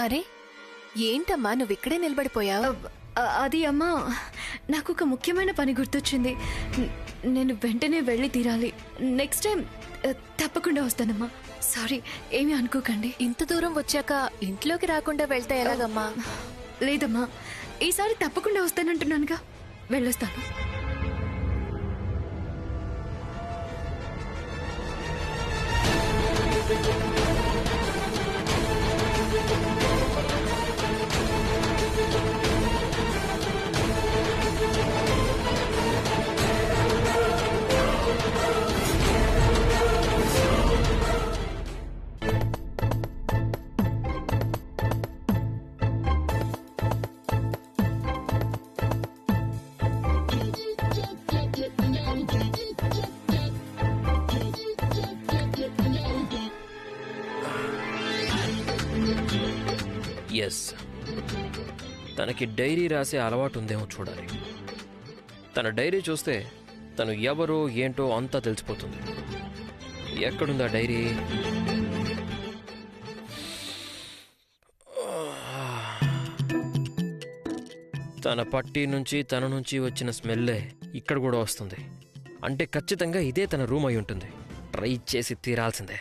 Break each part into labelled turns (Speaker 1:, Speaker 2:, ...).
Speaker 1: అరే ఏంటమ్మా నువ్విక్కడే నిలబడిపోయావు?
Speaker 2: అది అమ్మా, నాకు ఒక ముఖ్యమైన పని గుర్తొచ్చింది. నేను వెంటనే వెళ్ళి తీరాలి. నెక్స్ట్ టైం తప్పకుండా వస్తానమ్మా. సారీ, ఏమీ అనుకోకండి.
Speaker 1: ఇంత దూరం వచ్చాక ఇంట్లోకి రాకుండా వెళ్తే ఎలాగమ్మా?
Speaker 2: లేదమ్మా, ఈసారి తప్పకుండా వస్తానంటున్నానుగా. వెళ్ళొస్తాను.
Speaker 3: ఎస్, తనకి డైరీ రాసే అలవాటు ఉందేమో చూడాలి. తన డైరీ చూస్తే తను ఎవరో ఏంటో అంతా తెలిసిపోతుంది. ఎక్కడుందా డైరీ? తన పట్టి నుంచి తన నుంచి వచ్చిన స్మెల్లే ఇక్కడ కూడా వస్తుంది. అంటే ఖచ్చితంగా ఇదే తన రూమ్ అయి ఉంటుంది. ట్రై చేసి తీరాల్సిందే.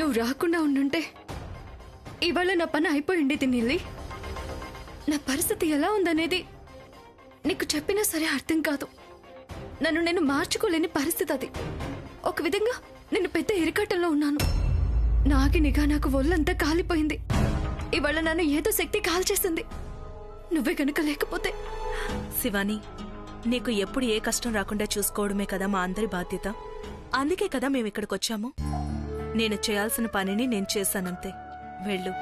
Speaker 2: నువ్వు రాకుండా ఉండుంటే ఇవాళ నా పని అయిపోయింది తినిల్లి. నా పరిస్థితి ఎలా ఉందనేది నీకు చెప్పినా సరే అర్థం కాదు. నన్ను నేను మార్చుకోలేని పరిస్థితి అది. ఒక విధంగా నేను పెద్ద ఇరకాటంలో ఉన్నాను. నాగినిగా నాకు ఒళ్ళంతా కాలిపోయింది. ఇవాళ నన్ను ఏదో శక్తి కాల్చేసింది. నువ్వే గనుక లేకపోతే.
Speaker 4: శివాని, నీకు ఎప్పుడు ఏ కష్టం రాకుండా చూసుకోవడమే కదా మా అందరి బాధ్యత. అందుకే కదా మేమిక్కడికొచ్చాము. నేను చేయాల్సిన పనిని నేను చేశానంతే. వెళ్ళు.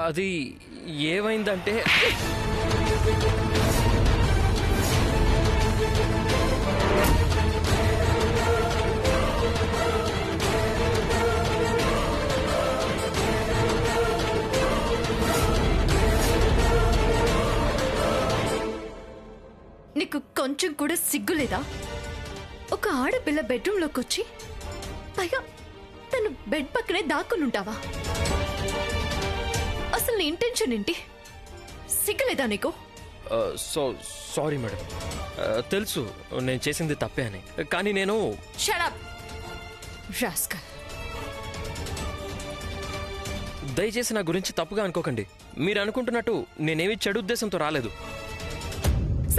Speaker 3: అది ఏమైందంటే
Speaker 2: నీకు కొంచెం కూడా సిగ్గులేదా? ఒక ఆడపిల్ల బెడ్రూమ్లోకి వచ్చి పైగా తను బెడ్ పక్కనే దాక్కునుంటావా? అసలు నీ ఇంటెన్షన్ ఏంటి? సిగ్గులేదా నీకు?
Speaker 3: So sorry madam. తెలుసు నేను చేసింది తప్పే అని, కానీ నేను
Speaker 2: Shut up, rascal.
Speaker 3: దయచేసి నా గురించి తప్పుగా అనుకోకండి. మీరు అనుకుంటున్నట్టు నేనేమి చెడు ఉద్దేశంతో రాలేదు.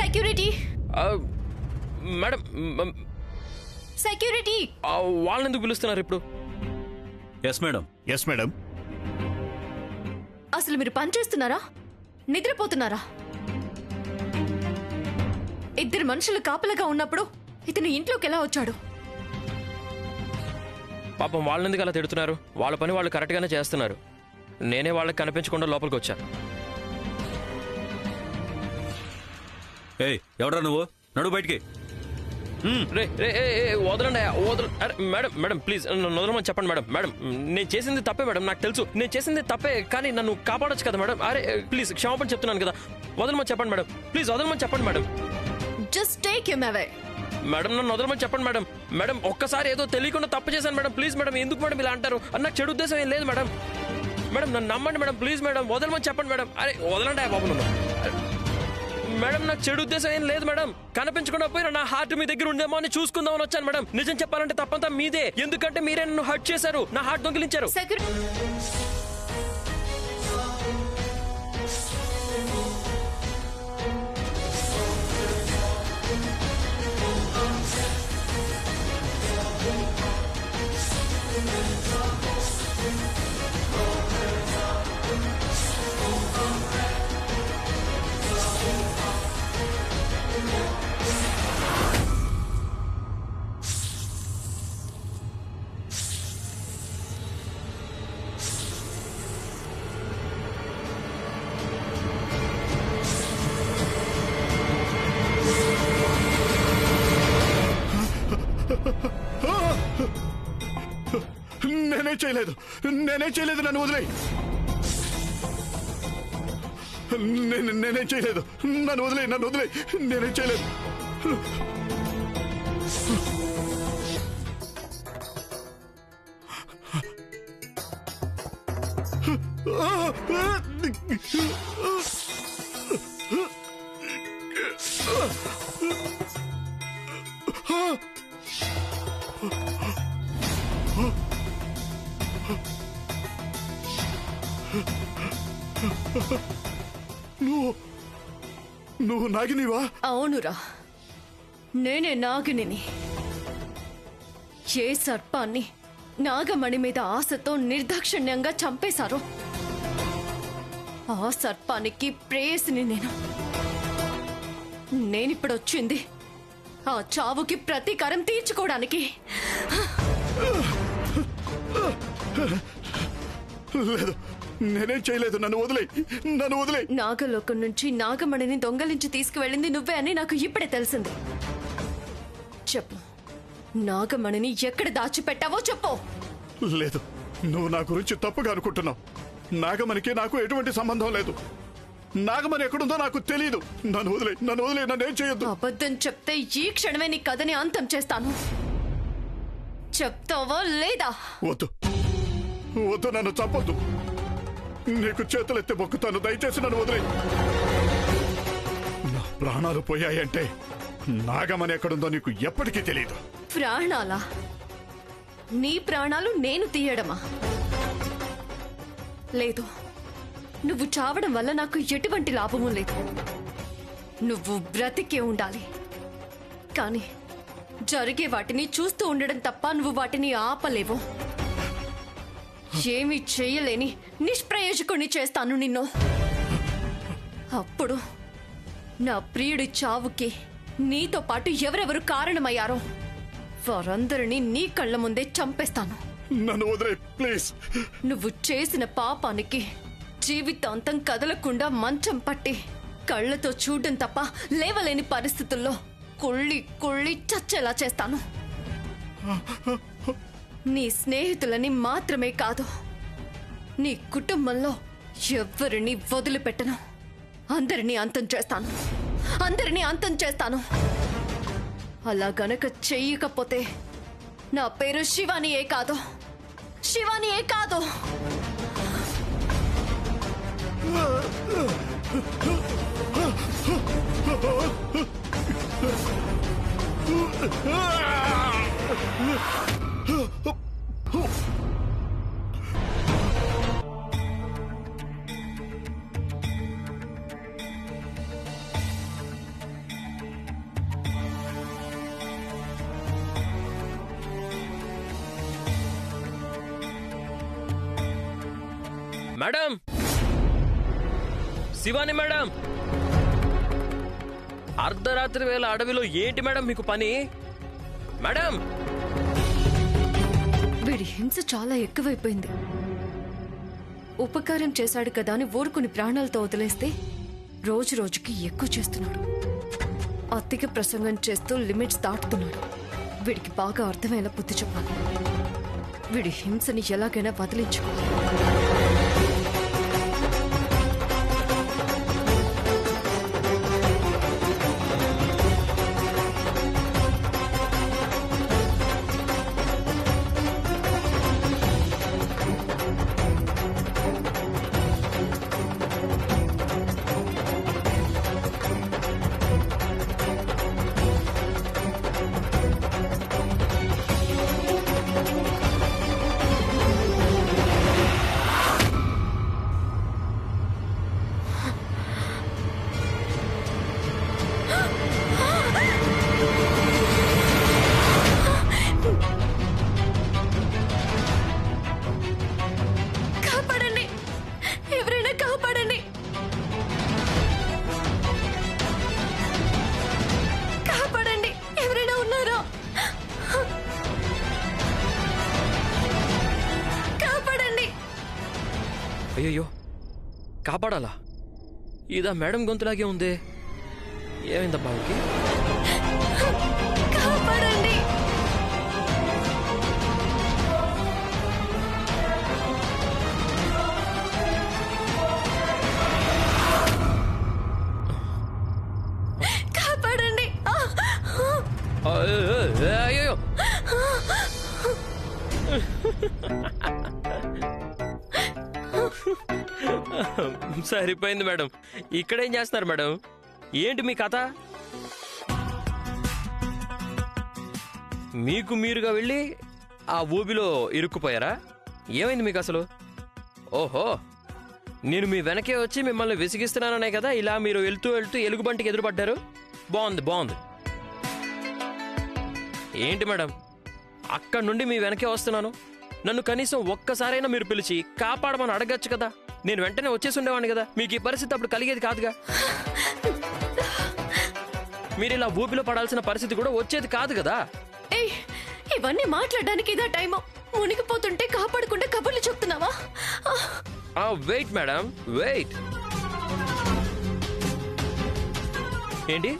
Speaker 2: Security,
Speaker 3: madam
Speaker 2: security.
Speaker 3: వాళ్ళని ఎందుకు పిలుస్తున్నారు ఇప్పుడు?
Speaker 5: Yes madam.
Speaker 2: అసలు మీరు పని చేస్తున్నారా, నిద్రపోతున్నారా? ఇద్దరు మనుషులు కాపలాగా ఉన్నప్పుడు ఇతను ఇంట్లోకి ఎలా వచ్చాడు?
Speaker 3: పాపం వాళ్ళని ఎందుకు అలా తిడుతున్నారు? వాళ్ళ పని వాళ్ళు కరెక్ట్గానే చేస్తున్నారు. నేనే వాళ్ళకి కనిపించకుండా లోపలికి వచ్చా.
Speaker 5: ఏయ్, ఎవడ్రా నువ్వు? నడు బయటికి.
Speaker 3: రే రే వదలండి, వదల. అరే మేడం ప్లీజ్ నన్ను వదలమని చెప్పండి మేడం. మేడం నేను చేసింది తప్పే మేడం, నాకు తెలుసు నేను చేసింది తప్పే, కానీ నన్ను కాపాడొచ్చు కదా మేడం. అరే ప్లీజ్ క్షమాపణ చెప్తున్నాను కదా, వదలమని చెప్పండి మేడం. ప్లీజ్ వదలమని చెప్పండి madam.
Speaker 2: Just take him away.
Speaker 3: Madam నన్ను వదలమని చెప్పండి మేడం. మేడం ఒక్కసారి ఏదో తెలియకుండా తప్పు చేశాను మేడం. ప్లీజ్ మేడం, ఎందుకు మేడం ఇలా అంటారు? నాకు చెడు ఉద్దేశం ఏం లేదు మేడం. మేడం నన్ను నమ్మండి మేడం, ప్లీజ్ మేడం, వదలమని చెప్పండి మేడం. అరే వదలండి బాబు నన్ను. మేడం నాకు చెడు ఉద్దేశం ఏం లేదు మేడం. కనిపించకుండా పోయినా నా హార్ట్ మీ దగ్గర ఉందేమో అని చూసుకుందామని వచ్చాను మేడం. నిజం చెప్పాలంటే తప్పంతా మీదే, ఎందుకంటే మీరే నన్ను హర్ట్ చేశారు, నా హార్ట్ దొంగిలించారు.
Speaker 6: నేనే చేయలేదు, నన్ను వదిలేయ్. నేనే చేయలేదు, నన్ను వదిలేయ్. నేనే చేయలేదు. నువ్వు నాగినివా?
Speaker 2: అవునురా, నేనే నాగిని. ఏ సర్పాన్ని నాగమణి మీద ఆశతో నిర్దాక్షిణ్యంగా చంపేశారో ఆ సర్పానికి ప్రేయసిని నేనిప్పుడు వచ్చింది ఆ చావుకి ప్రతీకారం తీర్చుకోవడానికి.
Speaker 6: లేదు, నేనేం చేయలేదు, నన్ను వదిలేయ్.
Speaker 2: నాగలోకం నుంచి నాగమణిని దొంగలించి తీసుకువెళ్ళింది నువ్వే అని నాకు ఇప్పుడే తెలిసింది. చెప్పు, నాగమణిని ఎక్కడ దాచిపెట్టావో చెప్పు.
Speaker 6: లేదు, నువ్వు నా గురించి తప్పుగా అనుకుంటున్నావు. నాగమణికి నాకు ఎటువంటి సంబంధం లేదు. నాగమణి ఎక్కడుందో నాకు తెలియదు. నన్ను వదిలేయ్, నన్నేం చేయొద్దు.
Speaker 2: అబద్ధం చెప్తే ఈ క్షణమే నీ కథని అంతం చేస్తాను. చెప్తావో లేదా?
Speaker 6: వద్దు, నన్ను చంపొద్దు. నీకు చేతులెత్తి మొక్కుతాను, దయచేసి నన్ను వదిలేయ్. నా ప్రాణాలు పోయాయంటే నాగమణి ఎక్కడుందో నీకు ఎప్పటికీ తెలియదు.
Speaker 2: ప్రాణాలా? నీ ప్రాణాలు నేను తీయడమా? లేదు, నువ్వు చావడం వల్ల నాకు ఎటువంటి లాభము లేదు. నువ్వు బ్రతికే ఉండాలి, కానీ జరిగే వాటిని చూస్తూ ఉండడం తప్ప నువ్వు వాటిని ఆపలేవు. ఏమీ చేయలేని నిష్ప్రయోజకుని చేస్తాను నిన్ను. అప్పుడు నా ప్రియుడి చావుకి నీతో పాటు ఎవరెవరు కారణమయ్యారో వారందరినీ నీ కళ్ళ ముందే చంపేస్తాను.
Speaker 6: నన్ను వదిలేయ్ ప్లీజ్.
Speaker 2: నువ్వు చేసిన పాపానికి జీవితాంతం కదలకుండా మంచం పట్టి కళ్ళతో చూడడం తప్ప లేవలేని పరిస్థితుల్లో కుళ్ళి కుళ్ళి చచ్చేలా చేస్తాను. నీ స్నేహితులని మాత్రమే కాదు, నీ కుటుంబంలో ఎవ్వరిని వదిలిపెట్టను. అందరినీ అంతం చేస్తాను, అందరినీ అంతం చేస్తాను. అలా గనక చెయ్యకపోతే నా పేరు శివానియే కాదు, శివానియే కాదు.
Speaker 3: మేడం, శివాని మేడం, అర్ధరాత్రి వేళ అడవిలో ఏంటి మేడం మీకు పని? మేడం,
Speaker 2: వీడి హింస చాలా ఎక్కువైపోయింది. ఉపకారం చేశాడు కదా అని ఊరుకుని ప్రాణాలతో వదిలేస్తే రోజు రోజుకి ఎక్కువ చేస్తున్నాడు. అతిగా ప్రసంగం చేస్తూ లిమిట్స్ దాటుతున్నాడు. వీడికి బాగా అర్థమయ్యేలా బుద్ధి చెప్పాలి. వీడి హింసని ఎలాగైనా వదిలించుకోవాలి.
Speaker 3: అయ్యయ్యో, కాపాడాలా? ఇదా మేడం గొంతులాగే ఉందే. ఏమైందబ్బా ఆవిడకి?
Speaker 2: కాపాడండి. కాపాడండి.
Speaker 3: అయ్యో, సరిపోయింది మేడం. ఇక్కడేం చేస్తున్నారు మేడం? ఏంటి మీ కథ? మీకు మీరుగా వెళ్ళి ఆ ఊబిలో ఇరుక్కుపోయారా? ఏమైంది మీకు అసలు? ఓహో, నేను మీ వెనకే వచ్చి మిమ్మల్ని విసిగిస్తున్నాననే కదా ఇలా మీరు వెళ్తూ వెళ్తూ ఎలుగుబంటికి ఎదురుపడ్డారు. బాగుంది బాగుంది. ఏంటి మేడం, అక్కడి నుండి మీ వెనకే వస్తున్నాను. నన్ను కనీసం ఒక్కసారైనా మీరు పిలిచి కాపాడమని అడగచ్చు కదా. నేను వెంటనే వచ్చేసి ఉండేవాడిని కదా. మీకు ఈ పరిస్థితి అప్పుడు కలిగేది కాదుగా. మీరు ఇలా ఊపిలో పడాల్సిన పరిస్థితి కూడా వచ్చేది కాదు కదా.
Speaker 2: ఏయ్, ఇవన్నీ మాట్లాడడానికి ఇదా టైము? మునిగిపోతుంటే కాపాడకుండా కబుర్లు చెప్తున్నావా?
Speaker 3: Wait madam, wait. ఏంటి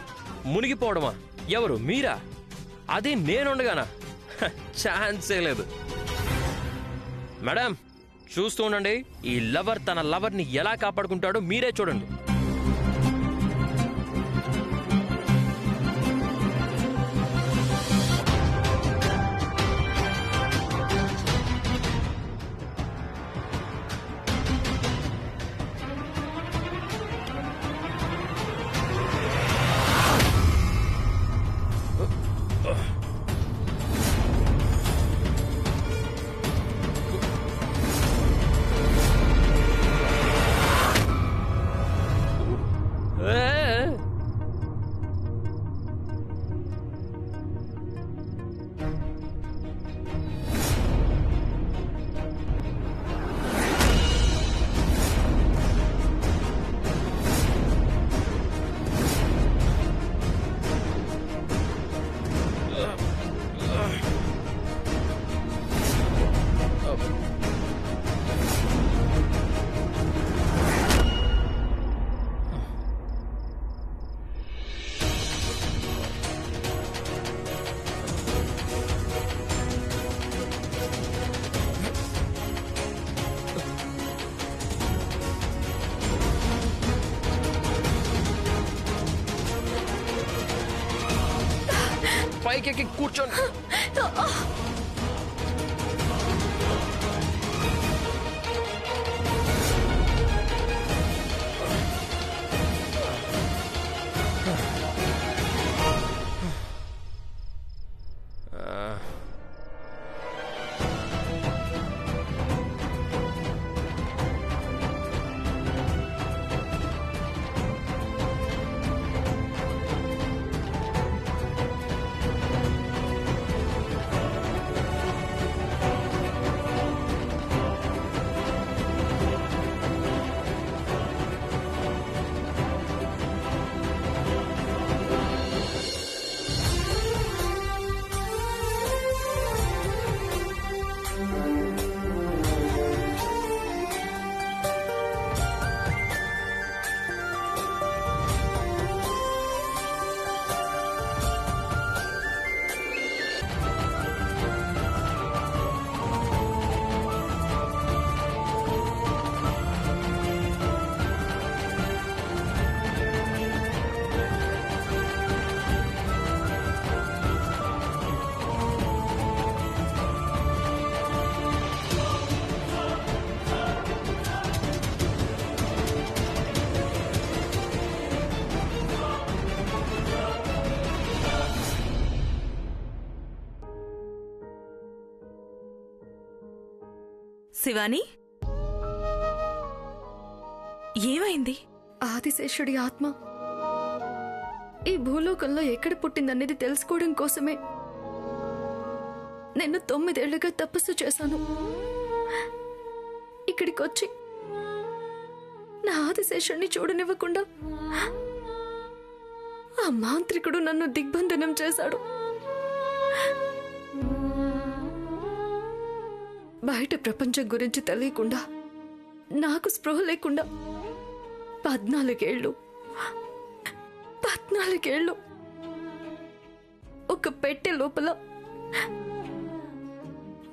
Speaker 3: మునిగిపోవడమా? ఎవరు, మీరా? అది నేనుండగానా? ఛాన్సే లేదు మేడం. చూస్తూ ఉండండి, ఈ లవర్ తన లవర్ని ఎలా కాపాడుకుంటాడో మీరే చూడండి. పైకి ఎక్కి కూర్చోండి.
Speaker 4: శివాని, ఏమైంది?
Speaker 2: ఆదిశేషుడి ఆత్మ ఈ భూలోకంలో ఎక్కడ పుట్టిందనేది తెలుసుకోవడం కోసమే నేను 9 ఏళ్లుగా తపస్సు చేశాను. ఇక్కడికి వచ్చి నా ఆదిశేషుడిని చూడనివ్వకుండా ఆ మాంత్రికుడు నన్ను దిగ్బంధనం చేశాడు. బయట ప్రపంచం గురించి తెలియకుండా, నాకు స్పృహ లేకుండా 14 ఏళ్ళు ఒక పెట్టె లోపల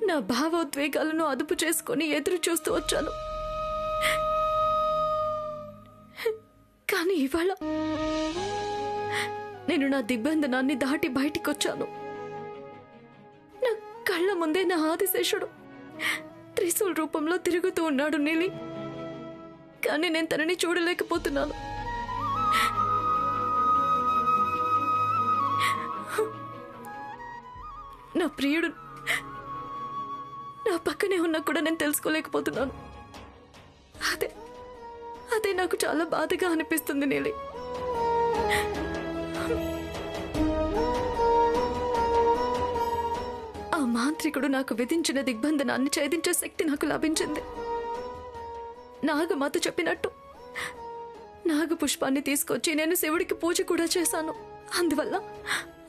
Speaker 2: నా భావోద్వేగాలను అదుపు చేసుకొని ఎదురు చూస్తూ వచ్చాను. కానీ ఇవాళ నేను నా దిగ్బంధనాన్ని దాటి బయటికొచ్చాను. నా కళ్ళ ముందే నా ఆదిశేషుడు త్రిశూల్ రూపంలో తిరుగుతూ ఉన్నాడు నీలి. కానీ నేను తనని చూడలేకపోతున్నాను. నా ప్రియుడు నా పక్కనే ఉన్నా కూడా నేను తెలుసుకోలేకపోతున్నాను. అదే నాకు చాలా బాధగా అనిపిస్తుంది నీలి. ఆ మాంత్రికుడు నాకు విధించిన దిగ్బంధనాన్ని ఛేదించే శక్తి నాకు లభించింది. నాగమాత చెప్పినట్టు నాగపుష్పాన్ని తీసుకొచ్చి నేను శివుడికి పూజ కూడా చేశాను. అందువల్ల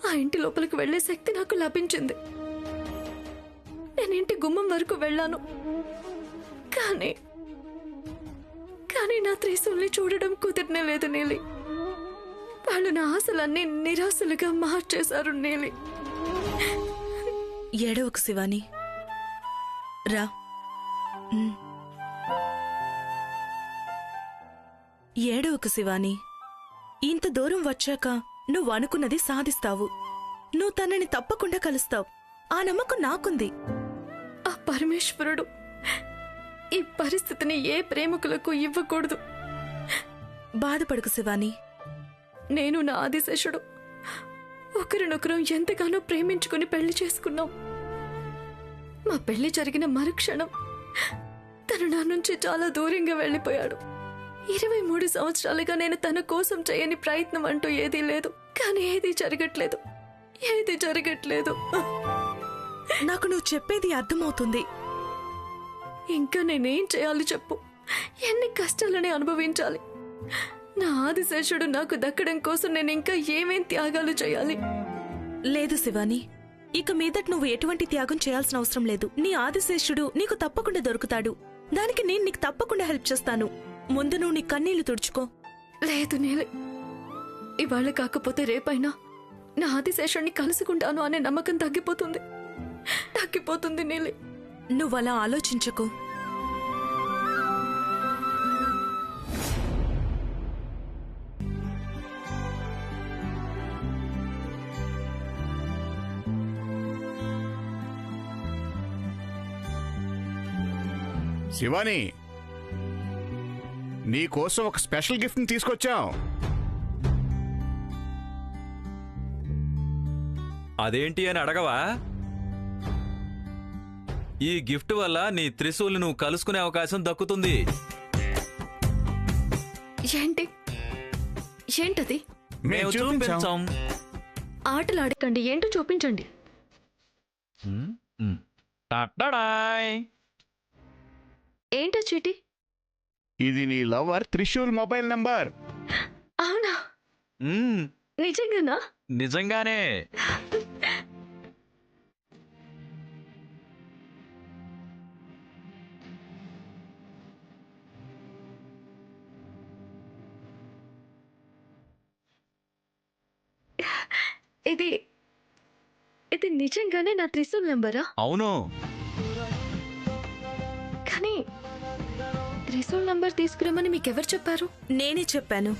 Speaker 2: ఆ ఇంటి లోపలికి వెళ్లే శక్తి నాకు లభించింది. నేను ఇంటి గుమ్మం వరకు వెళ్ళాను. కానీ నా త్రిశూల్ని చూడడం కుదరనే లేదు నీలి. వాళ్ళు నా ఆశలన్నీ నిరాశలుగా మార్చేశారు నీలి.
Speaker 4: ఏడవకు శివాని, రా. ఏడవకు శివాని, ఇంత దూరం వచ్చాక నువ్వు అనుకున్నది సాధిస్తావు. నువ్వు తనని తప్పకుండా కలుస్తావు. ఆ నమ్మకం నాకుంది.
Speaker 2: ఆ పరమేశ్వరుడు ఈ పరిస్థితిని ఏ ప్రేమికులకు ఇవ్వకూడదు.
Speaker 4: బాధపడకు శివాని.
Speaker 2: నేను నా ఆదిశేషుడు ఒకరినొకరు ఎంతగానో ప్రేమించుకుని పెళ్లి చేసుకున్నాం. మా పెళ్లి జరిగిన మరుక్షణం తను నా నుంచి చాలా దూరంగా వెళ్లిపోయాడు. 23 సంవత్సరాలుగా నేను తన కోసం చేయని ప్రయత్నం అంటూ ఏదీ లేదు. కానీ ఏదీ జరగట్లేదు.
Speaker 4: నాకు నువ్వు చెప్పేది అర్థమవుతుంది.
Speaker 2: ఇంకా నేనేం చేయాలి చెప్పు? ఎన్ని కష్టాలని అనుభవించాలి? నా ఆదిశేషుడు నాకు దక్కడం కోసం నేను ఇంకా ఏమేం త్యాగాలు చేయాలి?
Speaker 4: లేదు శివాని, ఇక మీదట నువ్వు ఎటువంటి త్యాగం చేయాల్సిన అవసరం లేదు. నీ ఆదిశేషుడు నీకు తప్పకుండా దొరుకుతాడు. దానికి నేను నీకు తప్పకుండా హెల్ప్ చేస్తాను. ముందు నువ్వు నీ కన్నీళ్లు తుడుచుకో.
Speaker 2: లేదు నీలి, ఇవాళ కాకపోతే రేపైనా నా ఆదిశేషుడిని కలుసుకుంటాను అనే నమ్మకం తగ్గిపోతుంది నీలి.
Speaker 4: నువ్వలా ఆలోచించకు.
Speaker 6: శివాని, నీ కోసం ఒక స్పెషల్ గిఫ్ట్ ని తీసుకొచ్చాం.
Speaker 5: అదేంటి అని అడగవా? ఈ గిఫ్ట్ వల్ల నీ త్రిశూల్ని నువ్వు కలుసుకునే అవకాశం దక్కుతుంది.
Speaker 2: ఏంటి? ఏంటది?
Speaker 5: మేము చూపించాం.
Speaker 2: ఆటలు ఆడకండి, ఏంటో చూపించండి. ఏంటో చీటి?
Speaker 6: ఇది నీ లవర్ త్రిశూల్ మొబైల్ నంబర్.
Speaker 2: అవునా? నిజంగానా?
Speaker 5: నిజంగానే.
Speaker 2: ఇది ఇది నిజంగానే నా త్రిశూల్ నెంబరా?
Speaker 5: అవును.
Speaker 2: కానీ త్రిశూల్ నంబర్ తీసుకురమ్మని మీకెవరు చెప్పారు?
Speaker 4: నేనే చెప్పాను.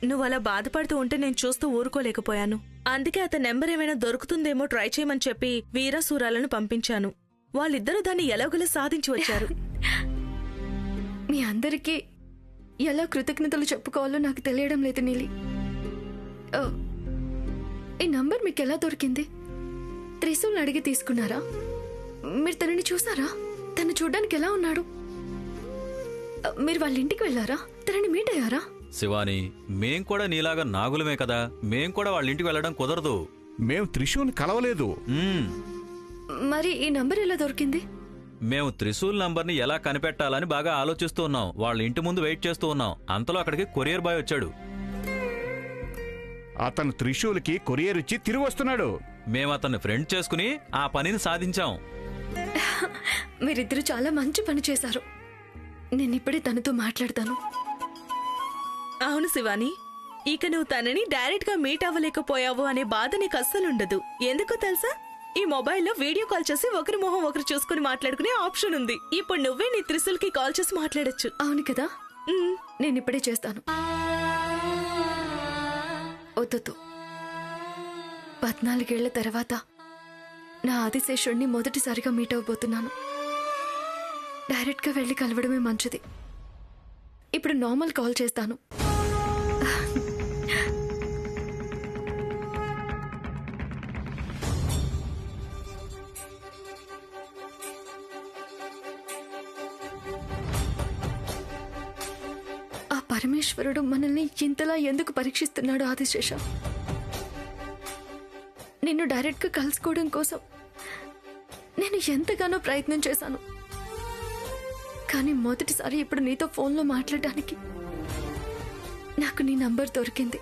Speaker 4: నువ్వు అలా బాధపడుతూ ఉంటే నేను చూస్తూ ఊరుకోలేకపోయాను. అందుకే అతని నెంబర్ ఏమైనా దొరుకుతుందేమో ట్రై చేయమని చెప్పి వీరసూరాలను పంపించాను. వాళ్ళిద్దరూ దాన్ని ఎలాగోలా సాధించి వచ్చారు.
Speaker 2: మీ అందరికీ ఎలా కృతజ్ఞతలు చెప్పుకోవాలో నాకు తెలియడం లేదు నీలి. ఈ నంబర్ మీకు ఎలా దొరికింది? త్రిశూల్ని అడిగి తీసుకున్నారా? మీరు తనని చూసారా? తను చూడ్డానికి ఎలా ఉన్నాడు? మీరు వాళ్ళ ఇంటికి వెళ్ళారా? తనని మీట్ అయ్యారా?
Speaker 5: శివాని, మేం కూడా నీలాగా నాగులమే కదా, మేం కూడా వాళ్ళ ఇంటికి వెళ్ళడం కుదరదు.
Speaker 6: మేము త్రిశూల్ని కలవలేదు.
Speaker 2: మరి ఈ నంబర్ ఎలా దొరికింది?
Speaker 5: మేము త్రిశూల్ నంబర్ని ఎలా కనిపెట్టాలని బాగా ఆలోచిస్తూ ఉన్నాం. వాళ్ళ ఇంటి ముందు వెయిట్ చేస్తూ ఉన్నాం. అంతలో అక్కడికి కొరియర్ బాయ్ వచ్చాడు.
Speaker 6: అతను త్రిశూల్కి కొరియర్ ఇచ్చి తిరిగి వస్తున్నాడు.
Speaker 5: మేము అతన్ని ఫ్రెండ్ చేసుకుని ఆ పనిని సాధించాం.
Speaker 2: మీరిద్దరు చాలా మంచి పని చేశారు. నేను ఇప్పుడే తనతో మాట్లాడతాను.
Speaker 4: అవును శివాని, ఇక నువ్వు తనని డైరెక్ట్ గా మీట్ అవ్వలేకపోయావు అనే బాధ నీకు అస్సలుండదు. ఎందుకో తెలుసా? ఈ మొబైల్లో వీడియో కాల్ చేసి ఒకరి మొహం ఒకరు చూసుకుని మాట్లాడుకునే ఆప్షన్ ఉంది. ఇప్పుడు నువ్వే నీ త్రిశూల్కి కాల్ చేసి మాట్లాడొచ్చు.
Speaker 2: అవును కదా? నేను ఇప్పుడే చేస్తాను. వద్దు, 14 ఏళ్ల తర్వాత నా ఆదిశేషుడిని మొదటిసారిగా మీట్ అవబోతున్నాను. డైరెక్ట్గా వెళ్ళి కలవడమే మంచిది. ఇప్పుడు నార్మల్ కాల్ చేస్తాను. ఆ పరమేశ్వరుడు మనల్ని ఇంతలా ఎందుకు పరీక్షిస్తున్నాడు ఆదిశేష? నిన్ను డైరెక్ట్గా కలుసుకోవడం కోసం నేను ఎంతగానో ప్రయత్నం చేశాను. కానీ మొదటిసారి ఇప్పుడు నీతో ఫోన్లో మాట్లాడడానికి నాకు నీ నంబర్ దొరికింది.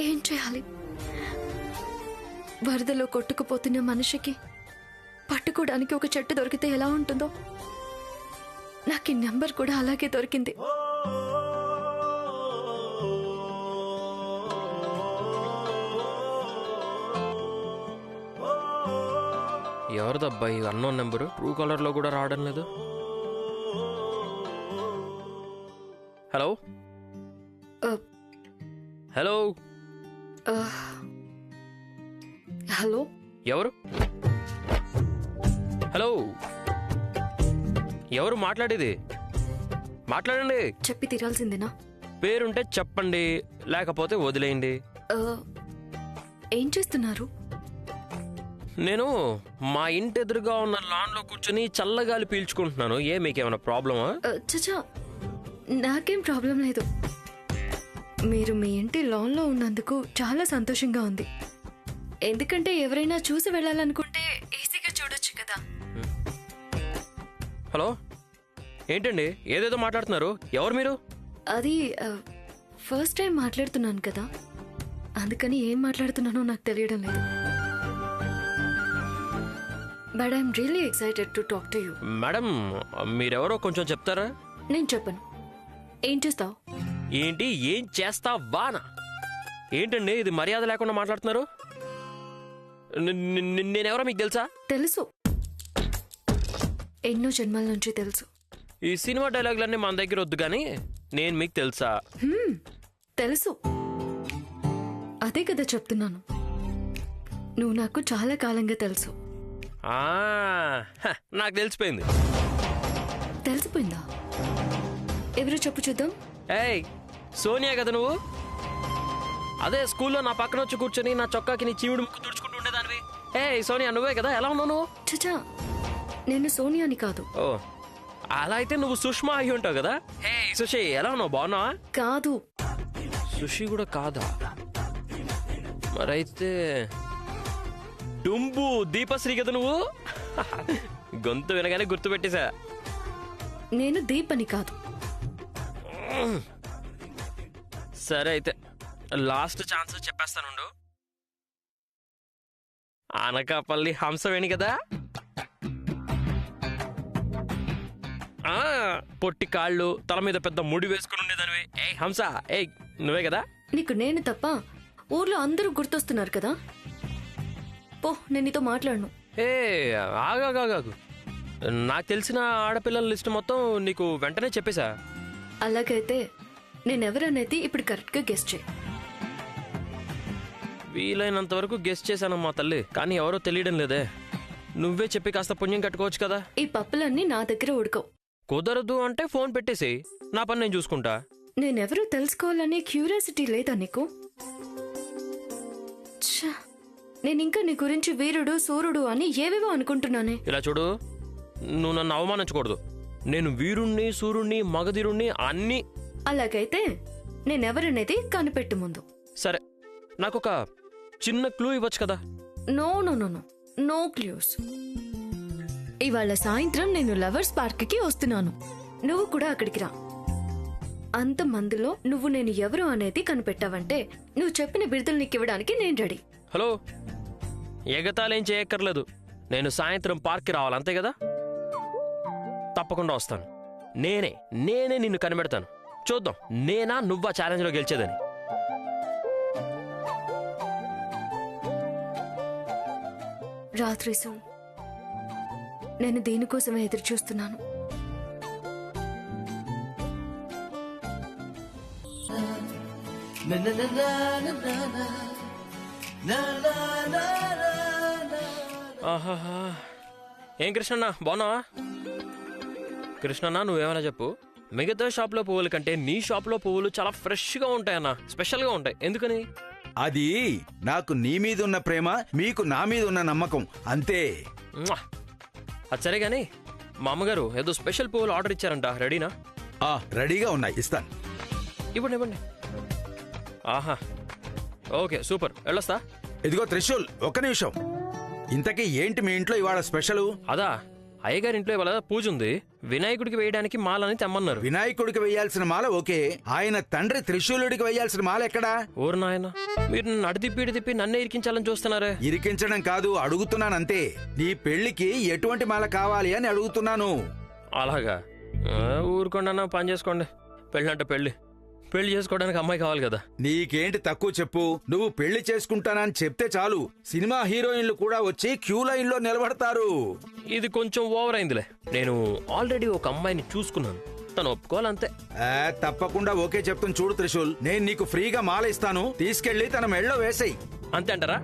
Speaker 2: ఏం చేయాలి? వరదలో కొట్టుకుపోతున్న మనిషికి పట్టుకోవడానికి ఒక చెట్టు దొరికితే ఎలా ఉంటుందో, నాకు ఈ నంబర్ కూడా అలాగే దొరికింది.
Speaker 3: ఎవరిదబ్బా ఈ అన్నోన్ నెంబరు? ట్రూ కాలర్ లో కూడా రావడం లేదు. హలో హలో
Speaker 2: హలో,
Speaker 3: ఎవరు? హలో, ఎవరు మాట్లాడేది? మాట్లాడండి.
Speaker 2: చెప్పి తీరాల్సిందేనా?
Speaker 3: పేరుంటే చెప్పండి, లేకపోతే వదిలేయండి.
Speaker 2: ఏం చేస్తున్నారు?
Speaker 3: నేను మా ఇంటి ఎదురుగా ఉన్న లాన్ లో కూర్చొని చల్లగాలి పీల్చుకుంటున్నాను. మీకేమైనా ప్రాబ్లమా?
Speaker 2: చచా, నాకేం ప్రాబ్లం లేదు. మీరు మీ ఇంటి లాన్ లో ఉన్నందుకు చాలా సంతోషంగా ఉంది. ఎందుకంటే ఎవరైనా చూసి వెళ్ళాలనుకుంటే ఈజీగా చూడొచ్చు కదా.
Speaker 3: హలో, ఏంటండి ఏదేదో మాట్లాడుతున్నారు? ఎవరు మీరు?
Speaker 2: అది ఫస్ట్ టైం మాట్లాడుతున్నాను కదా, అందుకని ఏం మాట్లాడుతున్నానో నాకు తెలియడం లేదు. But I'm really excited to talk to you.
Speaker 3: Madam, మీరెవరో కొంచెం చెప్తారా?
Speaker 2: నేను చెప్పను. ఏం చేస్తావు?
Speaker 3: ఏంటి ఏం చేస్తావానా? ఏంటండి ఇది మర్యాద లేకుండా మాట్లాడుతున్నారు? నేనెవరో మీకు తెలుసా?
Speaker 2: తెలుసు, ఎన్నో జన్మల నుంచి తెలుసు.
Speaker 3: ఈ సినిమా డైలాగులన్నీ మన దగ్గర వద్దు కానీ నేను మీకు తెలుసా?
Speaker 2: తెలుసు, అదే కదా చెప్తున్నాను. నువ్వు నాకు చాలా కాలంగా తెలుసు.
Speaker 3: ఆ, హ, నాకు తెలిసిపోయింది.
Speaker 2: తెలిసిపోయిందా? ఎవరు చెప్పు చూద్దాం.
Speaker 3: ఏయ్ సోనియా కదా నువ్వు? అదే స్కూల్లో నా పక్కన వచ్చి కూర్చొని నా చొక్కాకి నీ చీవుడు ముక్కు తుడుచుకుంటూ ఉండేదానివి. ఏయ్ సోనియా నువ్వే కదా? ఎలా ఉన్నావు నువ్వు?
Speaker 2: చచా, నేను సోనియాని కాదు.
Speaker 3: ఓ అలా అయితే నువ్వు సుష్మా అయి ఉంటావు కదా. హే సుషి ఎలా ఉన్నావు? బాగున్నావా?
Speaker 2: కాదు.
Speaker 3: సుషి కూడా కాదా? మరైతే డుంబు దీపశ్రీ కదా నువ్వు? గొంతు వినగానే గుర్తుపెట్టేశా.
Speaker 2: నేను దీపని కాదు.
Speaker 3: సరే అయితే లాస్ట్ ఛాన్స్ చెప్పేస్తానుండు. అనకాపల్లి హంసవేణి కదా? ఆ, పొట్టి కాళ్ళు, తల మీద పెద్ద ముడి వేసుకుని ఉండేదానివి. ఏయ్ హంస, ఏయ్ నువ్వే కదా?
Speaker 2: నీకు నేను తప్ప ఊర్లో అందరూ గుర్తొస్తున్నారు కదా. పో, నేను నీతో మాట్లాడను.
Speaker 3: ఏ ఆగాగాగు, నాకు తెలిసిన ఆడపిల్లల లిస్ట్ మొత్తం నీకు వెంటనే చెప్పేశా.
Speaker 2: అలాగైతే నేనెవరనేది ఇప్పుడు కరెక్ట్గా గెస్ట్ చేయి.
Speaker 3: వీలైనంత వరకు గెస్ట్ చేశానమ్మా తల్లి, కానీ ఎవరో తెలియడం లేదే. నువ్వే చెప్పి కాస్త పుణ్యం కట్టుకోవచ్చు కదా.
Speaker 2: ఈ పప్పులన్నీ నా దగ్గర ఉడకవు.
Speaker 3: కుదరదు అంటే ఫోన్ పెట్టేసి నా పని నేను చూసుకుంటా.
Speaker 2: నేనెవరో తెలుసుకోవాలనే క్యూరియాసిటీ లేదా నీకు? ఛ, నేనింకా నీ గురించి వీరుడు సూర్యుడు అని ఏవేవో అనుకుంటున్నానే.
Speaker 3: ఇలా చూడు, నువ్వు నన్ను అవమానించకూడదు. నేను వీరుణ్ణి, సూర్యుణ్ణి, మగధీరుణ్ణి అన్నీ.
Speaker 2: అలాగైతే నేనెవరనేది కనిపెట్టు ముందు.
Speaker 3: సరే, నాకొక చిన్న క్లూ ఇవ్వచ్చు కదా?
Speaker 2: No no no no no clues. ఇవాళ సాయంత్రం నేను లవర్స్ పార్క్ కి వస్తున్నాను. నువ్వు కూడా అక్కడికి రా. అంత మందిలో నువ్వు నేను ఎవరు అనేది కనిపెట్టావంటే నువ్వు చెప్పిన బిరుదులు నీకు ఇవ్వడానికి నేను రెడీ.
Speaker 3: హలో, ఎగతాళేం చేయక్కర్లేదు. నేను సాయంత్రం పార్క్కి రావాలి, అంతే కదా? తప్పకుండా వస్తాను. నేనే నిన్ను కనిపెడతాను. చూద్దాం నేనా నువ్వా ఛాలెంజ్లో గెలిచేదని.
Speaker 2: రాత్రి సోల్, నేను దీనికోసమే ఎదురు చూస్తున్నాను.
Speaker 3: ఆహాహా, ఏం కృష్ణన్న బాగున్నావా? కృష్ణన్న నువ్వేమైనా చెప్పు, మిగతా షాప్లో పువ్వుల కంటే నీ షాప్లో పువ్వులు చాలా ఫ్రెష్గా ఉంటాయన్న, స్పెషల్గా ఉంటాయి. ఎందుకని?
Speaker 7: అది నాకు నీ మీద ఉన్న ప్రేమ, మీకు నా మీద ఉన్న నమ్మకం, అంతే.
Speaker 3: మ్వా! అది సరే గాని మా అమ్మగారు ఏదో స్పెషల్ పువ్వులు ఆర్డర్ ఇచ్చారంట, రెడీనా?
Speaker 7: రెడీగా ఉన్నాయి, ఇస్తాను.
Speaker 3: ఇవ్వండి. ఆహా, ఓకే సూపర్, వెళ్ళొస్తా.
Speaker 7: ఇదిగో త్రిశూల్, ఒక్క నిమిషం. ఇంతకీ ఏంటి మీ ఇంట్లో ఇవాళ స్పెషల్?
Speaker 3: అదా, అయ్యగారి ఇంట్లో ఇవాళ పూజ ఉంది. వినాయకుడికి వేయడానికి మాలని తెమ్మన్నారు.
Speaker 7: వినాయకుడికి వేయాల్సిన మాల ఓకే, ఆయన తండ్రి త్రిశూలుడికి వేయాల్సిన మాల ఎక్కడా?
Speaker 3: ఊరు నాయన, మీరు నన్ను అడితిప్పి నన్నే ఇరికించాలని చూస్తున్నారే.
Speaker 7: ఇరికించడం కాదు, అడుగుతున్నానంతే. నీ పెళ్లికి ఎటువంటి మాల కావాలి అని అడుగుతున్నాను.
Speaker 3: అలాగా? ఊరుకోండి అన్న, పని చేసుకోండి. పెళ్ళంటే పెళ్లి చేసుకోవడానికి అమ్మాయి కావాలి కదా.
Speaker 7: నీకేంటి తక్కువ చెప్పు, నువ్వు పెళ్లి చేసుకుంటానని చెప్తే చాలు సినిమా హీరోయిన్లు కూడా వచ్చి క్యూ లైన్ లో నిలబడతారు.
Speaker 3: ఇది కొంచెం ఓవర్ అయిందిలే. నేను ఆల్రెడీ ఒక అమ్మాయిని చూసుకున్నాను, తను ఒప్పుకోవాలంతే.
Speaker 7: తప్పకుండా ఓకే చెప్తాను. చూడు త్రిశూల్, నేను నీకు ఫ్రీగా మాల ఇస్తాను, తీసుకెళ్లి తన మెళ్ళో వేసేయి.
Speaker 3: అంతే అంటారా?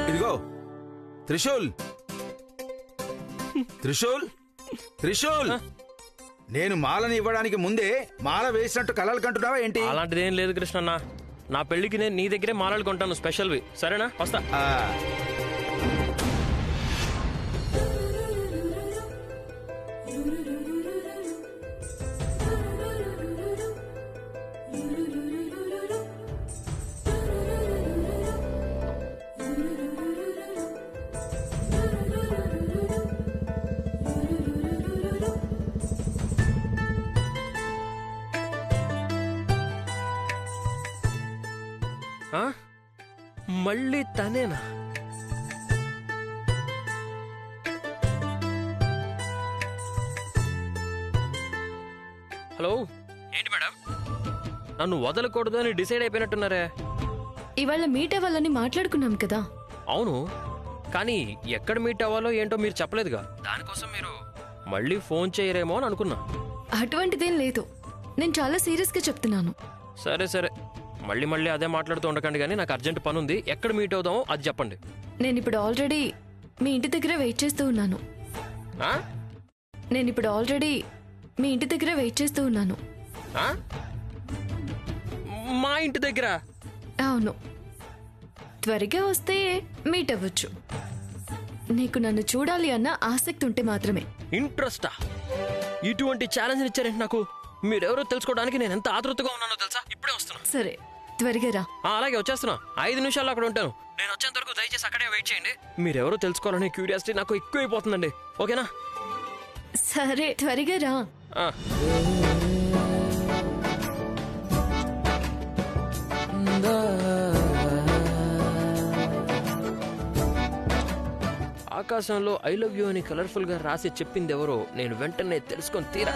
Speaker 7: ఇదిగో త్రిశూల్, నేను మాలని ఇవ్వడానికి ముందే మాల వేసినట్టు కలలు కంటున్నావా ఏంటి?
Speaker 3: అలాంటిదేం లేదు కృష్ణన్న, నా పెళ్లికి నేను నీ దగ్గరే మాలలు కొంటాను, స్పెషల్వి. సరేనా? వస్తా. మళ్ళీ తనేనా? హలో, ఏంటి మేడం, నన్ను వదలకూడదు అని డిసైడ్ అయిపోయినట్టున్నారే.
Speaker 2: ఇవాళ మీట్ అవ్వాలని మాట్లాడుకున్నాం కదా.
Speaker 3: అవును, కానీ ఎక్కడ మీట్ అవ్వాలో ఏంటో మీరు చెప్పలేదుగా, దానికోసం మీరు మళ్ళీ ఫోన్ చేయరేమో అని అనుకున్నా.
Speaker 2: అటువంటిదేం లేదు, నేను చాలా సీరియస్గా చెప్తున్నాను.
Speaker 3: సరే సరే, మళ్ళీ మళ్ళీ అదే మాట్లాడుతూ ఉండకండి, కానీ నాకు అర్జెంట్ పని ఉంది. ఎక్కడ మీట్ అవుదామో అది చెప్పండి.
Speaker 2: నేను ఇప్పుడు ఆల్రెడీ మీ ఇంటి దగ్గర వెయిట్ చేస్తూ ఉన్నాను.
Speaker 3: ఆ?
Speaker 2: నేను ఇప్పుడు ఆల్రెడీ మీ ఇంటి దగ్గర వెయిట్ చేస్తూ ఉన్నాను.
Speaker 3: ఆ? మా ఇంటి దగ్గర?
Speaker 2: అవును, త్వరగా వస్తే మీట్ అవ్వచ్చు. నీకు నన్ను చూడాలి అన్న ఆసక్తి ఉంటే మాత్రమే.
Speaker 3: ఇంట్రెస్టా? ఇటువంటి ఛాలెంజ్ ఇచ్చారేంటి నాకు? మీరెవరో తెలుసుకోవడానికి నేను ఎంత ఆతృతగా ఉన్నానో తెలుసా? ఇప్పుడే వస్తున్నా.
Speaker 2: సరే, త్వరగా రా.
Speaker 3: అలాగే వచ్చేస్తున్నా. 5 నిమిషాల్లో అక్కడ ఉంటాను. నేను వచ్చేంత వరకు దయచేసి అక్కడే వెయిట్ చేయండి. మీరెవరో తెలుసుకోవాలనే క్యూరియాసిటీ నాకు ఎక్కువైపోతుందండి. ఓకేనా?
Speaker 2: సరే, త్వరగా రా.
Speaker 3: ఆ. ఆకాశంలో ఐ లవ్ యూ అని కలర్ఫుల్ గా రాసి చెప్పింది ఎవరో నేను వెంటనే తెలుసుకొని తీరా.